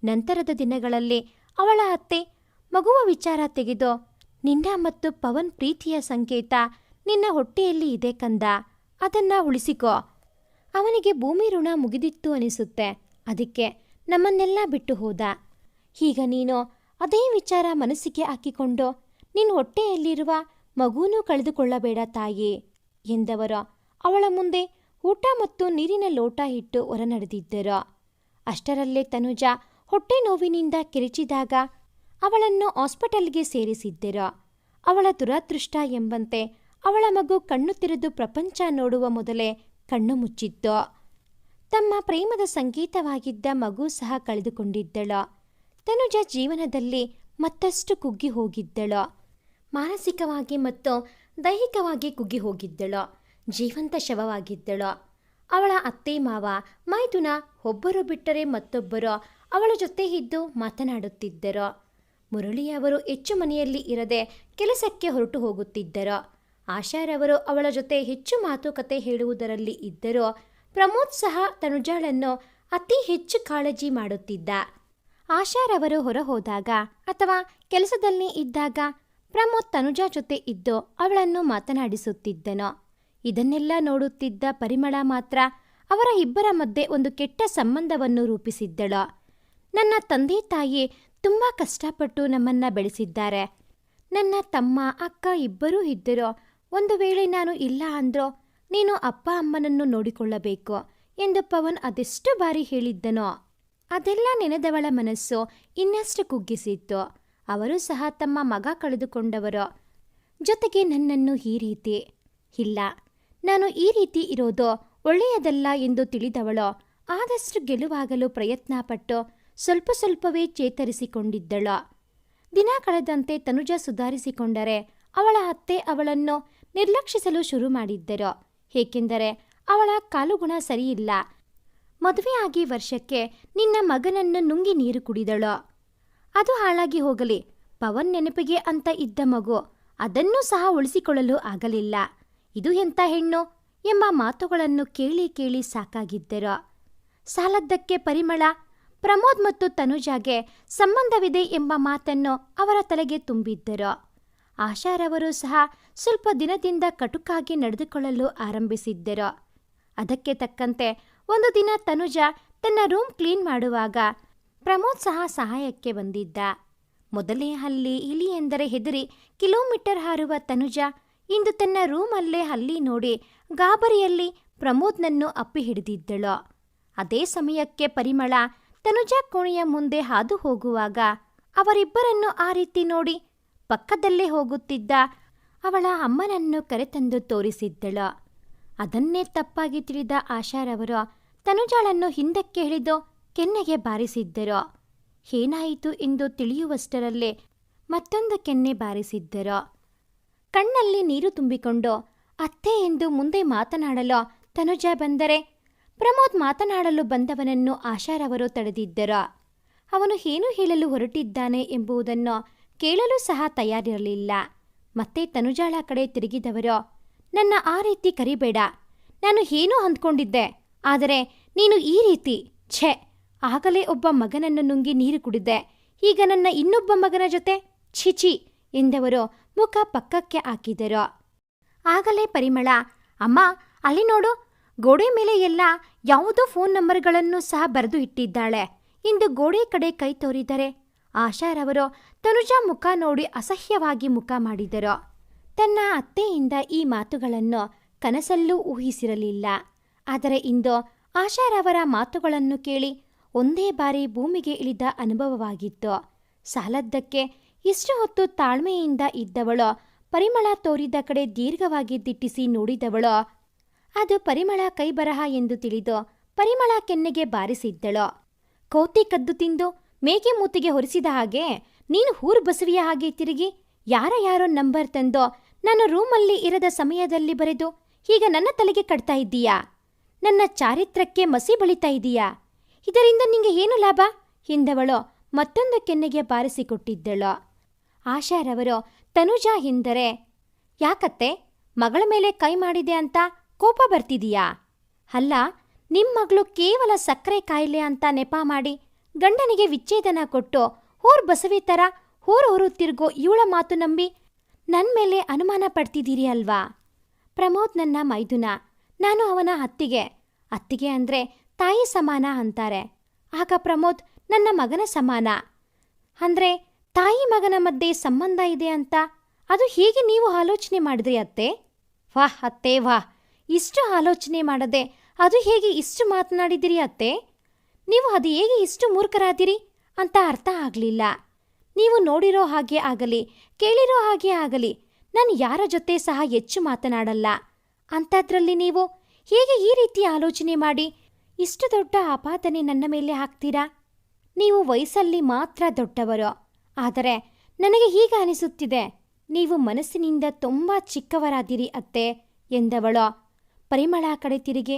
ನಂತರದ ದಿನಗಳಲ್ಲಿ ಅವಳ ಅತ್ತೆ ಮಗುವ ವಿಚಾರ ತೆಗೆದು, ನಿನ್ನ ಮತ್ತು ಪವನ್ ಪ್ರೀತಿಯ ಸಂಕೇತ ನಿನ್ನ ಹೊಟ್ಟೆಯಲ್ಲಿ ಇದೆ ಕಂದ, ಅದನ್ನ ಉಳಿಸಿಕೋ. ಅವನಿಗೆ ಭೂಮಿ ಋಣ ಮುಗಿದಿತ್ತು ಅನಿಸುತ್ತೆ, ಅದಕ್ಕೆ ನಮ್ಮನ್ನೆಲ್ಲ ಬಿಟ್ಟು ಹೋದ. ಈಗ ನೀನು ಅದೇ ವಿಚಾರ ಮನಸ್ಸಿಗೆ ಹಾಕಿಕೊಂಡು ನಿನ್ನ ಹೊಟ್ಟೆಯಲ್ಲಿರುವ ಮಗುನೂ ಕಳೆದುಕೊಳ್ಳಬೇಡ ತಾಯಿ ಎಂದವರು ಅವಳ ಮುಂದೆ ಊಟ ಮತ್ತು ನೀರಿನ ಲೋಟ ಇಟ್ಟು ಹೊರನಡೆದಿದ್ದರು. ಅಷ್ಟರಲ್ಲೇ ತನುಜ ಹೊಟ್ಟೆ ನೋವಿನಿಂದ ಕಿರಿಚಿದಾಗ ಅವಳನ್ನು ಹಾಸ್ಪಿಟಲ್ಗೆ ಸೇರಿಸಿದ್ದರು. ಅವಳ ದುರದೃಷ್ಟ ಎಂಬಂತೆ ಅವಳ ಮಗು ಕಣ್ಣು ತೆರೆದು ಪ್ರಪಂಚ ನೋಡುವ ಮೊದಲೇ ಕಣ್ಣು ಮುಚ್ಚಿತ್ತು. ತಮ್ಮ ಪ್ರೇಮದ ಸಂಗೀತವಾಗಿದ್ದ ಮಗು ಸಹ ಕಳೆದುಕೊಂಡಿದ್ದಳು. ತನುಜ ಜೀವನದಲ್ಲಿ ಮತ್ತಷ್ಟು ಕುಗ್ಗಿ ಹೋಗಿದ್ದಳು. ಮಾನಸಿಕವಾಗಿ ಮತ್ತು ದೈಹಿಕವಾಗಿ ಕುಗ್ಗಿ ಹೋಗಿದ್ದಳು. ಜೀವಂತ ಶವವಾಗಿದ್ದಳು. ಅವಳ ಅತ್ತೆ ಮಾವ ಮೈದುನ ಒಬ್ಬರು ಬಿಟ್ಟರೆ ಮತ್ತೊಬ್ಬರು ಅವಳ ಜೊತೆ ಇದ್ದು ಮಾತನಾಡುತ್ತಿದ್ದರು. ಮುರಳಿಯವರು ಹೆಚ್ಚು ಮನೆಯಲ್ಲಿ ಇರದೆ ಕೆಲಸಕ್ಕೆ ಹೊರಟು ಹೋಗುತ್ತಿದ್ದರು. ಆಶಾರವರು ಅವಳ ಜೊತೆ ಹೆಚ್ಚು ಮಾತುಕತೆ ಹೇಳುವುದರಲ್ಲಿ ಇದ್ದರೂ ಪ್ರಮೋದ್ ಸಹ ತನುಜಾಳನ್ನು ಅತಿ ಹೆಚ್ಚು ಕಾಳಜಿ ಮಾಡುತ್ತಿದ್ದ. ಆಶಾರವರು ಹೊರ ಹೋದಾಗ ಅಥವಾ ಕೆಲಸದಲ್ಲಿ ಇದ್ದಾಗ ಪ್ರಮೋದ್ ತನುಜಾ ಜೊತೆ ಇದ್ದು ಅವಳನ್ನು ಮಾತನಾಡಿಸುತ್ತಿದ್ದನು. ಇದನ್ನೆಲ್ಲ ನೋಡುತ್ತಿದ್ದ ಪರಿಮಳ ಮಾತ್ರ ಅವರ ಇಬ್ಬರ ಮಧ್ಯೆ ಒಂದು ಕೆಟ್ಟ ಸಂಬಂಧವನ್ನು ರೂಪಿಸಿದ್ದಳು. ನನ್ನ ತಂದೆ ತಾಯಿ ತುಂಬ ಕಷ್ಟಪಟ್ಟು ನಮ್ಮನ್ನು ಬೆಳೆಸಿದ್ದಾರೆ. ನನ್ನ ತಮ್ಮ ಅಕ್ಕ ಇಬ್ಬರೂ ಇದ್ದರೂ ಒಂದು ವೇಳೆ ನಾನು ಇಲ್ಲ ಅಂದ್ರೋ ನೀನು ಅಪ್ಪ ಅಮ್ಮನನ್ನು ನೋಡಿಕೊಳ್ಳಬೇಕು ಎಂದು ಪವನ್ ಅದೆಷ್ಟು ಬಾರಿ ಹೇಳಿದ್ದನೋ. ಅದೆಲ್ಲ ನೆನೆದವಳ ಮನಸ್ಸು ಇನ್ನಷ್ಟು ಕುಗ್ಗಿಸಿತ್ತು. ಅವರು ಸಹ ತಮ್ಮ ಮಗ ಕಳೆದುಕೊಂಡವರು. ಜೊತೆಗೆ ನನ್ನನ್ನು ಈ ರೀತಿ ಇಲ್ಲ, ನಾನು ಈ ರೀತಿ ಇರೋದು ಒಳ್ಳೆಯದಲ್ಲ ಎಂದು ತಿಳಿದವಳು ಆದಷ್ಟು ಗೆಲುವಾಗಲು ಪ್ರಯತ್ನಪಟ್ಟು ಸ್ವಲ್ಪ ಸ್ವಲ್ಪವೇ ಚೇತರಿಸಿಕೊಂಡಿದ್ದಳು. ದಿನ ಕಳೆದಂತೆ ತನುಜ ಸುಧಾರಿಸಿಕೊಂಡರೆ ಅವಳ ಅತ್ತೆ ಅವಳನ್ನು ನಿರ್ಲಕ್ಷಿಸಲು ಶುರು ಮಾಡಿದ್ದರು. ಏಕೆಂದರೆ ಅವಳ ಕಾಲುಗುಣ ಸರಿಯಿಲ್ಲ. ಮದುವೆಯಾಗಿ ವರ್ಷಕ್ಕೆ ನಿನ್ನ ಮಗನನ್ನು ನುಂಗಿ ನೀರು ಕುಡಿದಳು. ಅದು ಹಾಳಾಗಿ ಹೋಗಲಿ, ಪವನ್ ನೆನಪಿಗೆ ಅಂತ ಇದ್ದ ಮಗು, ಅದನ್ನೂ ಸಹ ಉಳಿಸಿಕೊಳ್ಳಲು ಆಗಲಿಲ್ಲ. ಇದು ಎಂಥ ಹೆಣ್ಣು ಎಂಬ ಮಾತುಗಳನ್ನು ಕೇಳಿ ಕೇಳಿ ಸಾಕಾಗಿದ್ದರು. ಸಾಲದ್ದಕ್ಕೆ ಪರಿಮಳ ಪ್ರಮೋದ್ ಮತ್ತು ತನುಜಾಗೆ ಸಂಬಂಧವಿದೆ ಎಂಬ ಮಾತನ್ನು ಅವರ ತಲೆಗೆ ತುಂಬಿದ್ದರು. ಆಶಾರವರು ಸಹ ಸ್ವಲ್ಪ ದಿನದಿಂದ ಕಟುಕಾಗಿ ನಡೆದುಕೊಳ್ಳಲು ಆರಂಭಿಸಿದ್ದರು. ಅದಕ್ಕೆ ತಕ್ಕಂತೆ ಒಂದು ದಿನ ತನುಜ ತನ್ನ ರೂಮ್ ಕ್ಲೀನ್ ಮಾಡುವಾಗ ಪ್ರಮೋದ್ ಸಹ ಸಹಾಯಕ್ಕೆ ಬಂದಿದ್ದ. ಮೊದಲೇ ಹಲ್ಲಿ ಇಲಿ ಎಂದರೆ ಹೆದರಿ ಕಿಲೋಮೀಟರ್ ಹಾರುವ ತನುಜ ಇಂದು ತನ್ನ ರೂಮಲ್ಲೇ ಹಲ್ಲಿ ನೋಡಿ ಗಾಬರಿಯಲ್ಲಿ ಪ್ರಮೋದ್ನನ್ನು ಅಪ್ಪಿ ಹಿಡಿದಿದ್ದಳು. ಅದೇ ಸಮಯಕ್ಕೆ ಪರಿಮಳ ತನುಜಾ ಕೋಣೆಯ ಮುಂದೆ ಹಾದು ಹೋಗುವಾಗ ಅವರಿಬ್ಬರನ್ನು ಆ ರೀತಿ ನೋಡಿ ಪಕ್ಕದಲ್ಲೇ ಹೋಗುತ್ತಿದ್ದ ಅವಳ ಅಮ್ಮನನ್ನು ಕರೆತಂದು ತೋರಿಸಿದ್ದಳು. ಅದನ್ನೇ ತಪ್ಪಾಗಿ ತಿಳಿದ ಆಶಾರವರು ತನುಜಾಳನ್ನು ಹಿಂದಕ್ಕೆ ಎಳೆದು ಕೆನ್ನೆಗೆ ಬಾರಿಸಿದ್ದರು. ಏನಾಯಿತು ಎಂದು ತಿಳಿಯುವಷ್ಟರಲ್ಲೇ ಮತ್ತೊಂದು ಕೆನ್ನೆ ಬಾರಿಸಿದ್ದರು. ಕಣ್ಣಲ್ಲಿ ನೀರು ತುಂಬಿಕೊಂಡು ಅತ್ತೆ ಎಂದು ಮುಂದೆ ಮಾತನಾಡಲು ತನುಜಾ ಬಂದರೆ ಪ್ರಮೋದ್ ಮಾತನಾಡಲು ಬಂದವನನ್ನು ಆಶಾರವರು ತಡೆದಿದ್ದರು. ಅವನು ಏನು ಹೇಳಲು ಹೊರಟಿದ್ದಾನೆ ಎಂಬುದನ್ನು ಕೇಳಲು ಸಹ ತಯಾರಿರಲಿಲ್ಲ. ಮತ್ತೆ ತನುಜಾಳ ಕಡೆ ತಿರುಗಿದವರು, ನನ್ನ ಆ ರೀತಿ ಕರಿಬೇಡ, ನಾನು ಏನೂ ಅಂದ್ಕೊಂಡಿದ್ದೆ, ಆದರೆ ನೀನು ಈ ರೀತಿ ಛೆ, ಆಗಲೇ ಒಬ್ಬ ಮಗನನ್ನು ನುಂಗಿ ನೀರು ಕುಡಿದೆ, ಈಗ ನನ್ನ ಇನ್ನೊಬ್ಬ ಮಗನ ಜೊತೆ ಛಿಚಿ ಎಂದವರು ಮುಖ ಪಕ್ಕಕ್ಕೆ ಹಾಕಿದರು. ಆಗಲೇ ಪರಿಮಳ, ಅಮ್ಮ ಅಲ್ಲಿ ನೋಡು, ಗೋಡೆ ಮೇಲೆ ಎಲ್ಲ ಯಾವುದೋ ಫೋನ್ ನಂಬರ್ಗಳನ್ನು ಸಹ ಬರೆದು ಇಟ್ಟಿದ್ದಾಳೆ ಎಂದು ಗೋಡೆ ಕಡೆ ಕೈ ತೋರಿದರೆ ಆಶಾರವರು ತನುಜಾ ಮುಖ ನೋಡಿ ಅಸಹ್ಯವಾಗಿ ಮುಖ ಮಾಡಿದರು. ತನ್ನ ಅತ್ತೆಯಿಂದ ಈ ಮಾತುಗಳನ್ನು ಕನಸಲ್ಲೂ ಊಹಿಸಿರಲಿಲ್ಲ. ಆದರೆ ಇಂದು ಆಶಾರವರ ಮಾತುಗಳನ್ನು ಕೇಳಿ ಒಂದೇ ಬಾರಿ ಭೂಮಿಗೆ ಇಳಿದ ಅನುಭವವಾಗಿತ್ತು. ಸಾಲದ್ದಕ್ಕೆ ಇಷ್ಟು ಹೊತ್ತು ತಾಳ್ಮೆಯಿಂದ ಇದ್ದವಳು ಪರಿಮಳ ತೋರಿದ ಕಡೆ ದೀರ್ಘವಾಗಿ ದಿಟ್ಟಿಸಿ ನೋಡಿದವಳು. ಅದು ಪರಿಮಳ ಕೈ ಬರಹ ಎಂದು ತಿಳಿದು ಪರಿಮಳ ಕೆನ್ನೆಗೆ ಬಾರಿಸಿದ್ದಳು. ಕೋತಿ ಕದ್ದು ತಿಂದು ಮೇಕೆ ಮೂತಿಗೆ ಹೊರಿಸಿದ ಹಾಗೆ ನೀನು ಹೂರು ಬಸವಿಯ ಹಾಗೆ ತಿರುಗಿ ಯಾರೋ ನಂಬರ್ ತಂದು ನಾನು ರೂಮಲ್ಲಿ ಇರದ ಸಮಯದಲ್ಲಿ ಬರೆದು ಈಗ ನನ್ನ ತಲೆಗೆ ಕಟ್ತಾ ಇದ್ದೀಯಾ? ನನ್ನ ಚಾರಿತ್ರಕ್ಕೆ ಮಸಿ ಬಳಿತಾ ಇದೀಯಾ? ಇದರಿಂದ ನಿಂಗೆ ಏನು ಲಾಭ ಎಂದವಳು ಮತ್ತೊಂದು ಕೆನ್ನೆಗೆ ಬಾರಿಸಿಕೊಟ್ಟಿದ್ದಳು. ಆಶಾರವರು ತನುಜಾ ಎಂದರೆ, ಯಾಕತ್ತೆ ಮಗಳ ಮೇಲೆ ಕೈ ಮಾಡಿದೆ ಅಂತ ಕೋಪ ಬರ್ತಿದೀಯಾ? ಅಲ್ಲ, ನಿಮ್ಮ ಮಗಳು ಕೇವಲ ಸಕ್ಕರೆ ಕಾಯಿಲೆ ಅಂತ ನೆಪ ಮಾಡಿ ಗಂಡನಿಗೆ ವಿಚ್ಛೇದನ ಕೊಟ್ಟು ಹೋರ್ ಬಸವಿ ಥರ ಹೋರು ತಿರುಗೋ ಇವಳ ಮಾತು ನಂಬಿ ನನ್ನ ಮೇಲೆ ಅನುಮಾನ ಪಡ್ತಿದ್ದೀರಿ ಅಲ್ವಾ? ಪ್ರಮೋದ್ ನನ್ನ ಮೈದುನ, ನಾನು ಅವನ ಅತ್ತಿಗೆ ಅಂದರೆ ತಾಯಿ ಸಮಾನ ಅಂತಾರೆ. ಆಗ ಪ್ರಮೋದ್ ನನ್ನ ಮಗನ ಸಮಾನ. ಅಂದರೆ ತಾಯಿ ಮಗನ ಮಧ್ಯೆ ಸಂಬಂಧ ಇದೆ ಅಂತ ಅದು ಹೇಗೆ ನೀವು ಆಲೋಚನೆ ಮಾಡಿದ್ರಿ ಅತ್ತೆ? ವಾಹ್ ಅತ್ತೆ ವಾಹ್, ಇಷ್ಟು ಆಲೋಚನೆ ಮಾಡದೆ ಅದು ಹೇಗೆ ಇಷ್ಟು ಮಾತನಾಡಿದಿರಿ ಅತ್ತೆ? ನೀವು ಅದು ಹೇಗೆ ಇಷ್ಟು ಮೂರ್ಖರಾದಿರಿ ಅಂತ ಅರ್ಥ ಆಗಲಿಲ್ಲ. ನೀವು ನೋಡಿರೋ ಹಾಗೆ ಆಗಲಿ ಕೇಳಿರೋ ಹಾಗೆ ಆಗಲಿ ನಾನು ಯಾರ ಜೊತೆ ಸಹ ಹೆಚ್ಚು ಮಾತನಾಡಲ್ಲ. ಅಂಥದ್ರಲ್ಲಿ ನೀವು ಹೇಗೆ ಈ ರೀತಿ ಆಲೋಚನೆ ಮಾಡಿ ಇಷ್ಟು ದೊಡ್ಡ ಆಪಾದನೆ ನನ್ನ ಮೇಲೆ ಹಾಕ್ತೀರಾ? ನೀವು ವಯಸ್ಸಲ್ಲಿ ಮಾತ್ರ ದೊಡ್ಡವರು, ಆದರೆ ನನಗೆ ಹೀಗೆ ಅನಿಸುತ್ತಿದೆ ನೀವು ಮನಸ್ಸಿನಿಂದ ತುಂಬ ಚಿಕ್ಕವರಾದಿರಿ ಅತ್ತೆ ಎಂದವಳು. ಪರಿಮಳ ಕಡೆ ತಿರುಗಿ,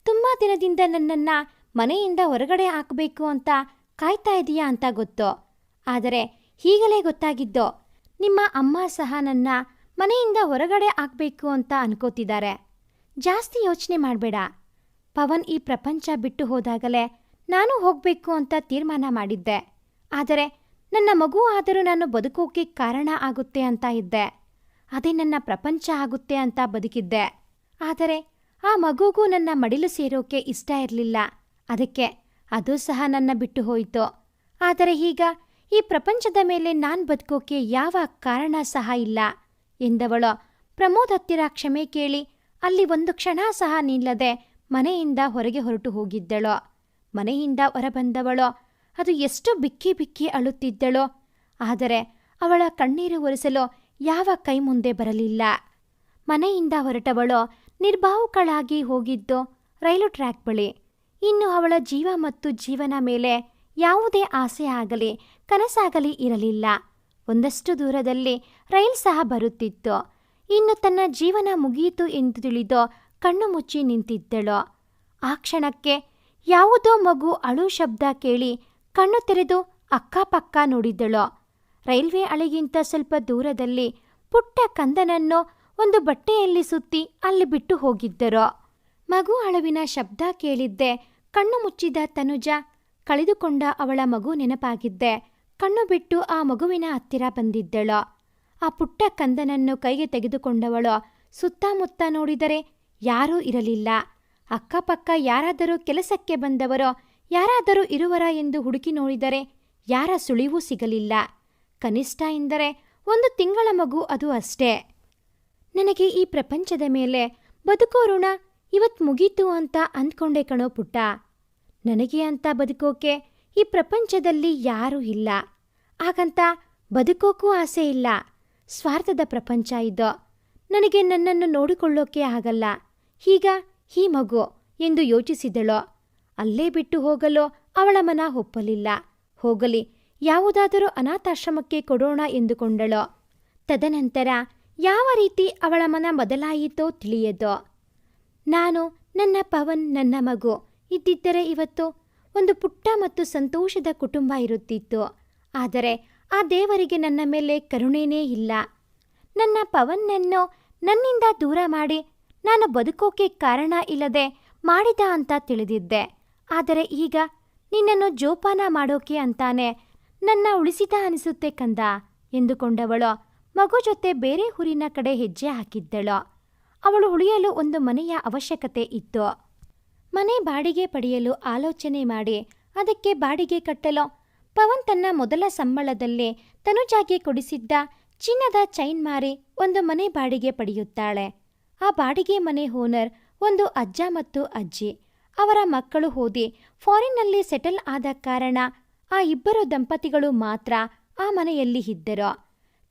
ತುಂಬ ದಿನದಿಂದ ನನ್ನನ್ನು ಮನೆಯಿಂದ ಹೊರಗಡೆ ಹಾಕಬೇಕು ಅಂತ ಕಾಯ್ತಾ ಇದೆಯಾ ಅಂತ ಗೊತ್ತು. ಆದರೆ ಈಗಲೇ ಗೊತ್ತಾಗಿದ್ದು ನಿಮ್ಮ ಅಮ್ಮ ಸಹ ನನ್ನ ಮನೆಯಿಂದ ಹೊರಗಡೆ ಹಾಕಬೇಕು ಅಂತ ಅನ್ಕೋತಿದ್ದಾರೆ. ಜಾಸ್ತಿ ಯೋಚನೆ ಮಾಡಬೇಡ. ಪವನ್ ಈ ಪ್ರಪಂಚ ಬಿಟ್ಟು ಹೋದಾಗಲೇ ನಾನು ಹೋಗಬೇಕು ಅಂತ ತೀರ್ಮಾನ ಮಾಡಿದ್ದೆ. ಆದರೆ ನನ್ನ ಮಗು ಆದರೂ ನಾನು ಬದುಕೋಕೆ ಕಾರಣ ಆಗುತ್ತೆ ಅಂತ ಇದ್ದೆ. ಅದೇ ನನ್ನ ಪ್ರಪಂಚ ಆಗುತ್ತೆ ಅಂತ ಬದುಕಿದ್ದೆ. ಆದರೆ ಆ ಮಗುಗೂ ನನ್ನ ಮಡಿಲು ಸೇರೋಕೆ ಇಷ್ಟ ಇರಲಿಲ್ಲ. ಅದಕ್ಕೆ ಅದು ಸಹ ನನ್ನ ಬಿಟ್ಟು ಹೋಯಿತು. ಆದರೆ ಈಗ ಈ ಪ್ರಪಂಚದ ಮೇಲೆ ನಾನು ಬದುಕೋಕೆ ಯಾವ ಕಾರಣ ಸಹ ಇಲ್ಲ ಎಂದವಳು ಪ್ರಮೋದ್ ಹತ್ತಿರ ಕ್ಷಮೆ ಕೇಳಿ ಅಲ್ಲಿ ಒಂದು ಕ್ಷಣ ಸಹ ನಿಲ್ಲದೆ ಮನೆಯಿಂದ ಹೊರಗೆ ಹೊರಟು ಹೋಗಿದ್ದಳು. ಮನೆಯಿಂದ ಹೊರಬಂದವಳು ಅದು ಎಷ್ಟು ಬಿಕ್ಕಿ ಬಿಕ್ಕಿ ಅಳುತ್ತಿದ್ದಳೋ. ಆದರೆ ಅವಳ ಕಣ್ಣೀರು ಒರೆಸಲು ಯಾವ ಕೈ ಮುಂದೆ ಬರಲಿಲ್ಲ. ಮನೆಯಿಂದ ಹೊರಟವಳು ನಿರ್ಭಾವುಕಳಾಗಿ ಹೋಗಿದ್ದು ರೈಲು ಟ್ರ್ಯಾಕ್ ಬಳಿ. ಇನ್ನು ಅವಳ ಜೀವ ಮತ್ತು ಜೀವನ ಮೇಲೆ ಯಾವುದೇ ಆಸೆ ಆಗಲಿ ಕನಸಾಗಲಿ ಇರಲಿಲ್ಲ. ಒಂದಷ್ಟು ದೂರದಲ್ಲಿ ರೈಲ್ ಸಹ ಬರುತ್ತಿತ್ತು. ಇನ್ನು ತನ್ನ ಜೀವನ ಮುಗಿಯಿತು ಎಂದು ತಿಳಿದು ಕಣ್ಣು ಮುಚ್ಚಿ ನಿಂತಿದ್ದಳು. ಆ ಕ್ಷಣಕ್ಕೆ ಯಾವುದೋ ಮಗು ಅಳು ಶಬ್ದ ಕೇಳಿ ಕಣ್ಣು ತೆರೆದು ಅಕ್ಕಪಕ್ಕ ನೋಡಿದ್ದಳು. ರೈಲ್ವೆ ಹಳಿಗಿಂತ ಸ್ವಲ್ಪ ದೂರದಲ್ಲಿ ಪುಟ್ಟ ಕಂದನನ್ನು ಒಂದು ಬಟ್ಟೆಯಲ್ಲಿ ಸುತ್ತಿ ಅಲ್ಲಿ ಬಿಟ್ಟು ಹೋಗಿದ್ದರು. ಮಗು ಅಳುವಿನ ಶಬ್ದ ಕೇಳಿದ್ದೆ ಕಣ್ಣು ಮುಚ್ಚಿದ ತನುಜ ಕಳೆದುಕೊಂಡ ಅವಳ ಮಗು ನೆನಪಾಗಿದ್ದೆ ಕಣ್ಣು ಬಿಟ್ಟು ಆ ಮಗುವಿನ ಹತ್ತಿರ ಬಂದಿದ್ದಳು. ಆ ಪುಟ್ಟ ಕಂದನನ್ನು ಕೈಗೆ ತೆಗೆದುಕೊಂಡವಳು ಸುತ್ತಮುತ್ತ ನೋಡಿದರೆ ಯಾರೂ ಇರಲಿಲ್ಲ. ಅಕ್ಕಪಕ್ಕ ಯಾರಾದರೂ ಕೆಲಸಕ್ಕೆ ಬಂದವರೋ ಯಾರಾದರೂ ಇರುವರ ಎಂದು ಹುಡುಕಿ ನೋಡಿದರೆ ಯಾರ ಸುಳಿವೂ ಸಿಗಲಿಲ್ಲ. ಕನಿಷ್ಠ ಎಂದರೆ 1 ತಿಂಗಳ ಮಗು, ಅದು ಅಷ್ಟೇ. ನನಗೆ ಈ ಪ್ರಪಂಚದ ಮೇಲೆ ಬದುಕೋ ಋಣ ಇವತ್ತು ಮುಗೀತು ಅಂತ ಅಂದ್ಕೊಂಡೆ ಕಣೋ ಪುಟ್ಟ. ನನಗೆ ಅಂತ ಬದುಕೋಕೆ ಈ ಪ್ರಪಂಚದಲ್ಲಿ ಯಾರೂ ಇಲ್ಲ. ಹಾಗಂತ ಬದುಕೋಕ್ಕೂ ಆಸೆ ಇಲ್ಲ. ಸ್ವಾರ್ಥದ ಪ್ರಪಂಚ ಇದು. ನನಗೆ ನನ್ನನ್ನು ನೋಡಿಕೊಳ್ಳೋಕೆ ಆಗಲ್ಲ. ಈಗ ಈ ಮಗು ಎಂದು ಯೋಚಿಸಿದಳು. ಅಲ್ಲೇ ಬಿಟ್ಟು ಹೋಗಲು ಅವಳ ಮನ ಒಪ್ಪಲಿಲ್ಲ. ಹೋಗಲಿ, ಯಾವುದಾದರೂ ಅನಾಥಾಶ್ರಮಕ್ಕೆ ಕೊಡೋಣ ಎಂದುಕೊಂಡಳು. ತದನಂತರ ಯಾವ ರೀತಿ ಅವಳ ಮನ ಬದಲಾಯಿತೋ ತಿಳಿಯದು. ನಾನು, ನನ್ನ ಪವನ್, ನನ್ನ ಮಗು ಇದ್ದಿದ್ದರೆ ಇವತ್ತು ಒಂದು ಪುಟ್ಟ ಮತ್ತು ಸಂತೋಷದ ಕುಟುಂಬ ಇರುತ್ತಿತ್ತು. ಆದರೆ ಆ ದೇವರಿಗೆ ನನ್ನ ಮೇಲೆ ಕರುಣೆನೇ ಇಲ್ಲ. ನನ್ನ ಪವನ್ನನ್ನು ನನ್ನಿಂದ ದೂರ ಮಾಡಿ ನಾನು ಬದುಕೋಕೆ ಕಾರಣ ಇಲ್ಲದೆ ಮಾಡಿದ ಅಂತ ತಿಳಿದಿದ್ದೆ. ಆದರೆ ಈಗ ನಿನ್ನನ್ನು ಜೋಪಾನ ಮಾಡೋಕೆ ಅಂತಾನೆ ನನ್ನ ಉಳಿಸಿದ ಅನಿಸುತ್ತೆ ಕಂದ ಎಂದುಕೊಂಡವಳು ಮಗು ಜೊತೆ ಬೇರೆ ಊರಿನ ಕಡೆ ಹೆಜ್ಜೆ ಹಾಕಿದ್ದಳು. ಅವಳು ಉಳಿಯಲು ಒಂದು ಮನೆಯ ಅವಶ್ಯಕತೆ ಇತ್ತು. ಮನೆ ಬಾಡಿಗೆ ಪಡೆಯಲು ಆಲೋಚನೆ ಮಾಡಿ ಅದಕ್ಕೆ ಬಾಡಿಗೆ ಕಟ್ಟಲು ಪವನ್ ತನ್ನ ಮೊದಲ ಸಂಬಳದಲ್ಲೇ ತನುಜಾಗೆ ಕೊಡಿಸಿದ್ದ ಚಿನ್ನದ ಚೈನ್ ಮಾರಿ ಒಂದು ಮನೆ ಬಾಡಿಗೆ ಪಡೆಯುತ್ತಾಳೆ. ಆ ಬಾಡಿಗೆ ಮನೆ ಓನರ್ ಒಂದು ಅಜ್ಜ ಮತ್ತು ಅಜ್ಜಿ. ಅವರ ಮಕ್ಕಳು ಓದಿ ಫಾರಿನ್ನಲ್ಲಿ ಸೆಟಲ್ ಆದ ಕಾರಣ ಆ ಇಬ್ಬರು ದಂಪತಿಗಳು ಮಾತ್ರ ಆ ಮನೆಯಲ್ಲಿ ಇದ್ದರು.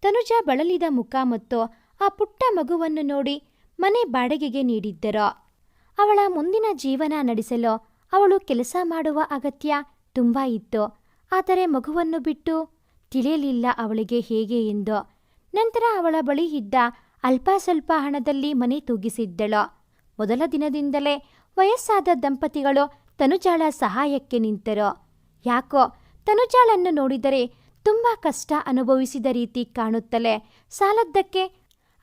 ತನುಜಾ ಬಳಲಿದ ಮುಖ ಮತ್ತು ಆ ಪುಟ್ಟ ಮಗುವನ್ನು ನೋಡಿ ಮನೆ ಬಾಡಿಗೆಗೆ ನೀಡಿದ್ದರು. ಅವಳ ಮುಂದಿನ ಜೀವನ ನಡೆಸಲು ಅವಳು ಕೆಲಸ ಮಾಡುವ ಅಗತ್ಯ ತುಂಬ ಇತ್ತು. ಆದರೆ ಮಗುವನ್ನು ಬಿಟ್ಟು ತಿಳಿಯಲಿಲ್ಲ ಅವಳಿಗೆ ಹೇಗೆ ಎಂದು. ನಂತರ ಅವಳ ಬಳಿ ಇದ್ದ ಅಲ್ಪ ಸ್ವಲ್ಪ ಹಣದಲ್ಲಿ ಮನೆ ತೂಗಿಸಿದ್ದಳು. ಮೊದಲ ದಿನದಿಂದಲೇ ವಯಸ್ಸಾದ ದಂಪತಿಗಳು ತನುಜಾಳ ಸಹಾಯಕ್ಕೆ ನಿಂತರು. ಯಾಕೋ ತನುಜಾಳನ್ನು ನೋಡಿದರೆ ತುಂಬ ಕಷ್ಟ ಅನುಭವಿಸಿದ ರೀತಿ ಕಾಣುತ್ತಲೇ ಸಾಲದ್ದಕ್ಕೆ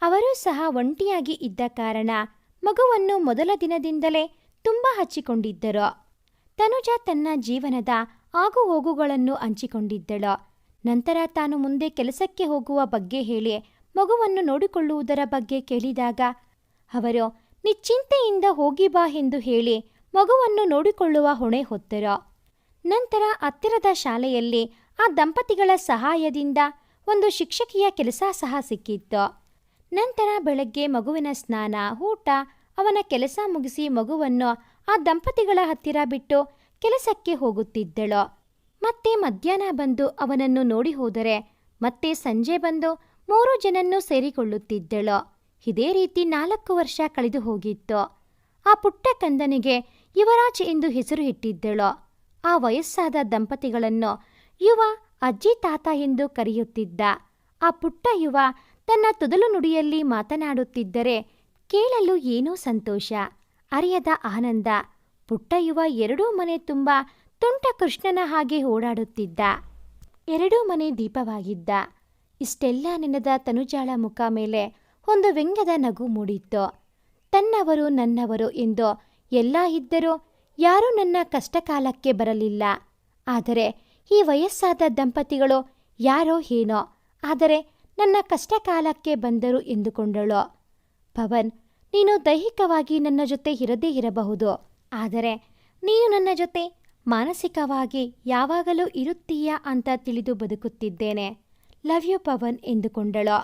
ಅವರೂ ಸಹ ಒಂಟಿಯಾಗಿ ಇದ್ದ ಕಾರಣ ಮಗುವನ್ನು ಮೊದಲ ದಿನದಿಂದಲೇ ತುಂಬ ಹಚ್ಚಿಕೊಂಡಿದ್ದರು. ತನುಜಾ ತನ್ನ ಜೀವನದ ಆಗು ಹೋಗುಗಳನ್ನು ಹಂಚಿಕೊಂಡಿದ್ದಳು. ನಂತರ ತಾನು ಮುಂದೆ ಕೆಲಸಕ್ಕೆ ಹೋಗುವ ಬಗ್ಗೆ ಹೇಳಿ ಮಗುವನ್ನು ನೋಡಿಕೊಳ್ಳುವುದರ ಬಗ್ಗೆ ಕೇಳಿದಾಗ ಅವರು ನಿಶ್ಚಿಂತೆಯಿಂದ ಹೋಗಿ ಬಾ ಎಂದು ಹೇಳಿ ಮಗುವನ್ನು ನೋಡಿಕೊಳ್ಳುವ ಹೊಣೆ ಹೊತ್ತರು. ನಂತರ ಹತ್ತಿರದ ಶಾಲೆಯಲ್ಲಿ ಆ ದಂಪತಿಗಳ ಸಹಾಯದಿಂದ ಒಂದು ಶಿಕ್ಷಕಿಯ ಕೆಲಸ ಸಹ ಸಿಕ್ಕಿತ್ತು. ನಂತರ ಬೆಳಗ್ಗೆ ಮಗುವಿನ ಸ್ನಾನ, ಊಟ, ಅವನ ಕೆಲಸ ಮುಗಿಸಿ ಮಗುವನ್ನು ಆ ದಂಪತಿಗಳ ಹತ್ತಿರ ಬಿಟ್ಟು ಕೆಲಸಕ್ಕೆ ಹೋಗುತ್ತಿದ್ದಳು. ಮತ್ತೆ ಮಧ್ಯಾಹ್ನ ಬಂದು ಅವನನ್ನು ನೋಡಿ ಹೋದರೆ ಮತ್ತೆ ಸಂಜೆ ಬಂದು 3 ಜನನ್ನು ಸೇರಿಕೊಳ್ಳುತ್ತಿದ್ದಳು. ಇದೇ ರೀತಿ 4 ವರ್ಷ ಕಳೆದು ಹೋಗಿತ್ತು. ಆ ಪುಟ್ಟ ಕಂದನಿಗೆ ಯುವರಾಜ್ ಎಂದು ಹೆಸರು ಇಟ್ಟಿದ್ದಳು. ಆ ವಯಸ್ಸಾದ ದಂಪತಿಗಳನ್ನು ಯುವ ಅಜ್ಜಿ ತಾತ ಎಂದು ಕರೆಯುತ್ತಿದ್ದ. ಆ ಪುಟ್ಟ ಯುವ ತನ್ನ ತೊದಲು ನುಡಿಯಲ್ಲಿ ಮಾತನಾಡುತ್ತಿದ್ದರೆ ಕೇಳಲು ಏನೋ ಸಂತೋಷ, ಅರಿಯದ ಆನಂದ. ಪುಟ್ಟ ಯುವ 2 ಮನೆ ತುಂಬ ತುಂಟ ಕೃಷ್ಣನ ಹಾಗೆ ಓಡಾಡುತ್ತಿದ್ದ. 2 ಮನೆ ದೀಪವಾಗಿದ್ದ. ಇಷ್ಟೆಲ್ಲ ನೆನೆದ ತನುಜಾಳ ಮುಖ ಮೇಲೆ ಒಂದು ವ್ಯಂಗ್ಯದ ನಗು ಮೂಡಿತ್ತು. ತನ್ನವರು ನನ್ನವರು ಎಂದು ಎಲ್ಲ ಇದ್ದರೂ ಯಾರೂ ನನ್ನ ಕಷ್ಟಕಾಲಕ್ಕೆ ಬರಲಿಲ್ಲ. ಆದರೆ ಈ ವಯಸ್ಸಾದ ದಂಪತಿಗಳು ಯಾರೋ ಏನೋ, ಆದರೆ ನನ್ನ ಕಷ್ಟಕಾಲಕ್ಕೆ ಬಂದರು ಎಂದುಕೊಂಡಳು. ಪವನ್, ನೀನು ದೈಹಿಕವಾಗಿ ನನ್ನ ಜೊತೆ ಇರದೇ ಇರಬಹುದು, ಆದರೆ ನೀನು ನನ್ನ ಜೊತೆ ಮಾನಸಿಕವಾಗಿ ಯಾವಾಗಲೂ ಇರುತ್ತೀಯಾ ಅಂತ ತಿಳಿದು ಬದುಕುತ್ತಿದ್ದೇನೆ. ಲವ್ ಯು ಪವನ್ ಎಂದುಕೊಂಡಳು.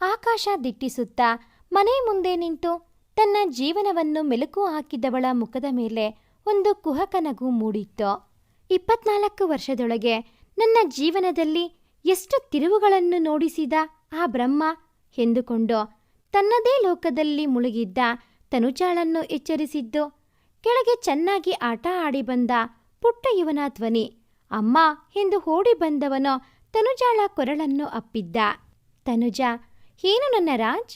ಆಕಾಶ ದಿಟ್ಟಿಸುತ್ತಾ ಮನೆ ಮುಂದೆ ನಿಂತು ತನ್ನ ಜೀವನವನ್ನು ಮೆಲುಕು ಹಾಕಿದವಳ ಮುಖದ ಮೇಲೆ ಒಂದು ಕುಹಕ ನಗು ಮೂಡಿತ್ತು. 24 ವರ್ಷದೊಳಗೆ ನನ್ನ ಜೀವನದಲ್ಲಿ ಎಷ್ಟು ತಿರುವುಗಳನ್ನು ನೋಡಿಸಿದ ಆ ಬ್ರಹ್ಮ ಎಂದುಕೊಂಡು ತನ್ನದೇ ಲೋಕದಲ್ಲಿ ಮುಳುಗಿದ್ದ ತನುಜಾಳನ್ನು ಎಚ್ಚರಿಸಿದ್ದು ಕೆಳಗೆ ಚೆನ್ನಾಗಿ ಆಟ ಆಡಿ ಬಂದ ಪುಟ್ಟ ಯುವನ ಧ್ವನಿ. ಅಮ್ಮ ಎಂದು ಓಡಿ ಬಂದವನು ತನುಜಾಳ ಕೊರಳನ್ನು ಅಪ್ಪಿದ್ದ. ತನುಜ, ಏನು ನನ್ನ ರಾಜ್,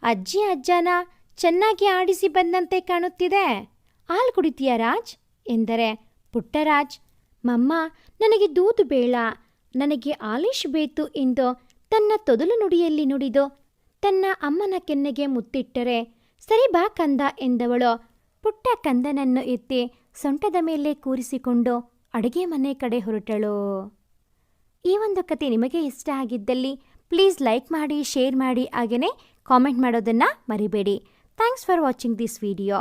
ಅಜ್ಜಿ ಅಜ್ಜನ ಚೆನ್ನಾಗಿ ಆಡಿಸಿ ಬಂದಂತೆ ಕಾಣುತ್ತಿದೆ. ಹಾಲು ಕುಡಿತೀಯ ರಾಜ್ ಎಂದರೆ ಪುಟ್ಟರಾಜ್, ಮಮ್ಮ ನನಗೆ ದೂದು ಬೇಡ, ನನಗೆ ಆಲಿಶ್ ಬೇಕು ಎಂದು ತನ್ನ ತೊದಲು ನುಡಿಯಲ್ಲಿ ನುಡಿದು ತನ್ನ ಅಮ್ಮನ ಕೆನ್ನೆಗೆ ಮುತ್ತಿಟ್ಟರೆ ಸರಿ ಬಾ ಕಂದ ಎಂದವಳು ಪುಟ್ಟ ಕಂದನನ್ನು ಎತ್ತಿ ಸೊಂಟದ ಮೇಲೆ ಕೂರಿಸಿಕೊಂಡು ಅಡುಗೆ ಮನೆ ಕಡೆ ಹೊರಟಳು. ಈ ಒಂದು ಕತೆ ನಿಮಗೆ ಇಷ್ಟ ಆಗಿದ್ದಲ್ಲಿ ಪ್ಲೀಸ್ ಲೈಕ್ ಮಾಡಿ, ಶೇರ್ ಮಾಡಿ, ಹಾಗೆಯೇ ಕಾಮೆಂಟ್ ಮಾಡೋದನ್ನು ಮರಿಬೇಡಿ. Thanks for watching this video.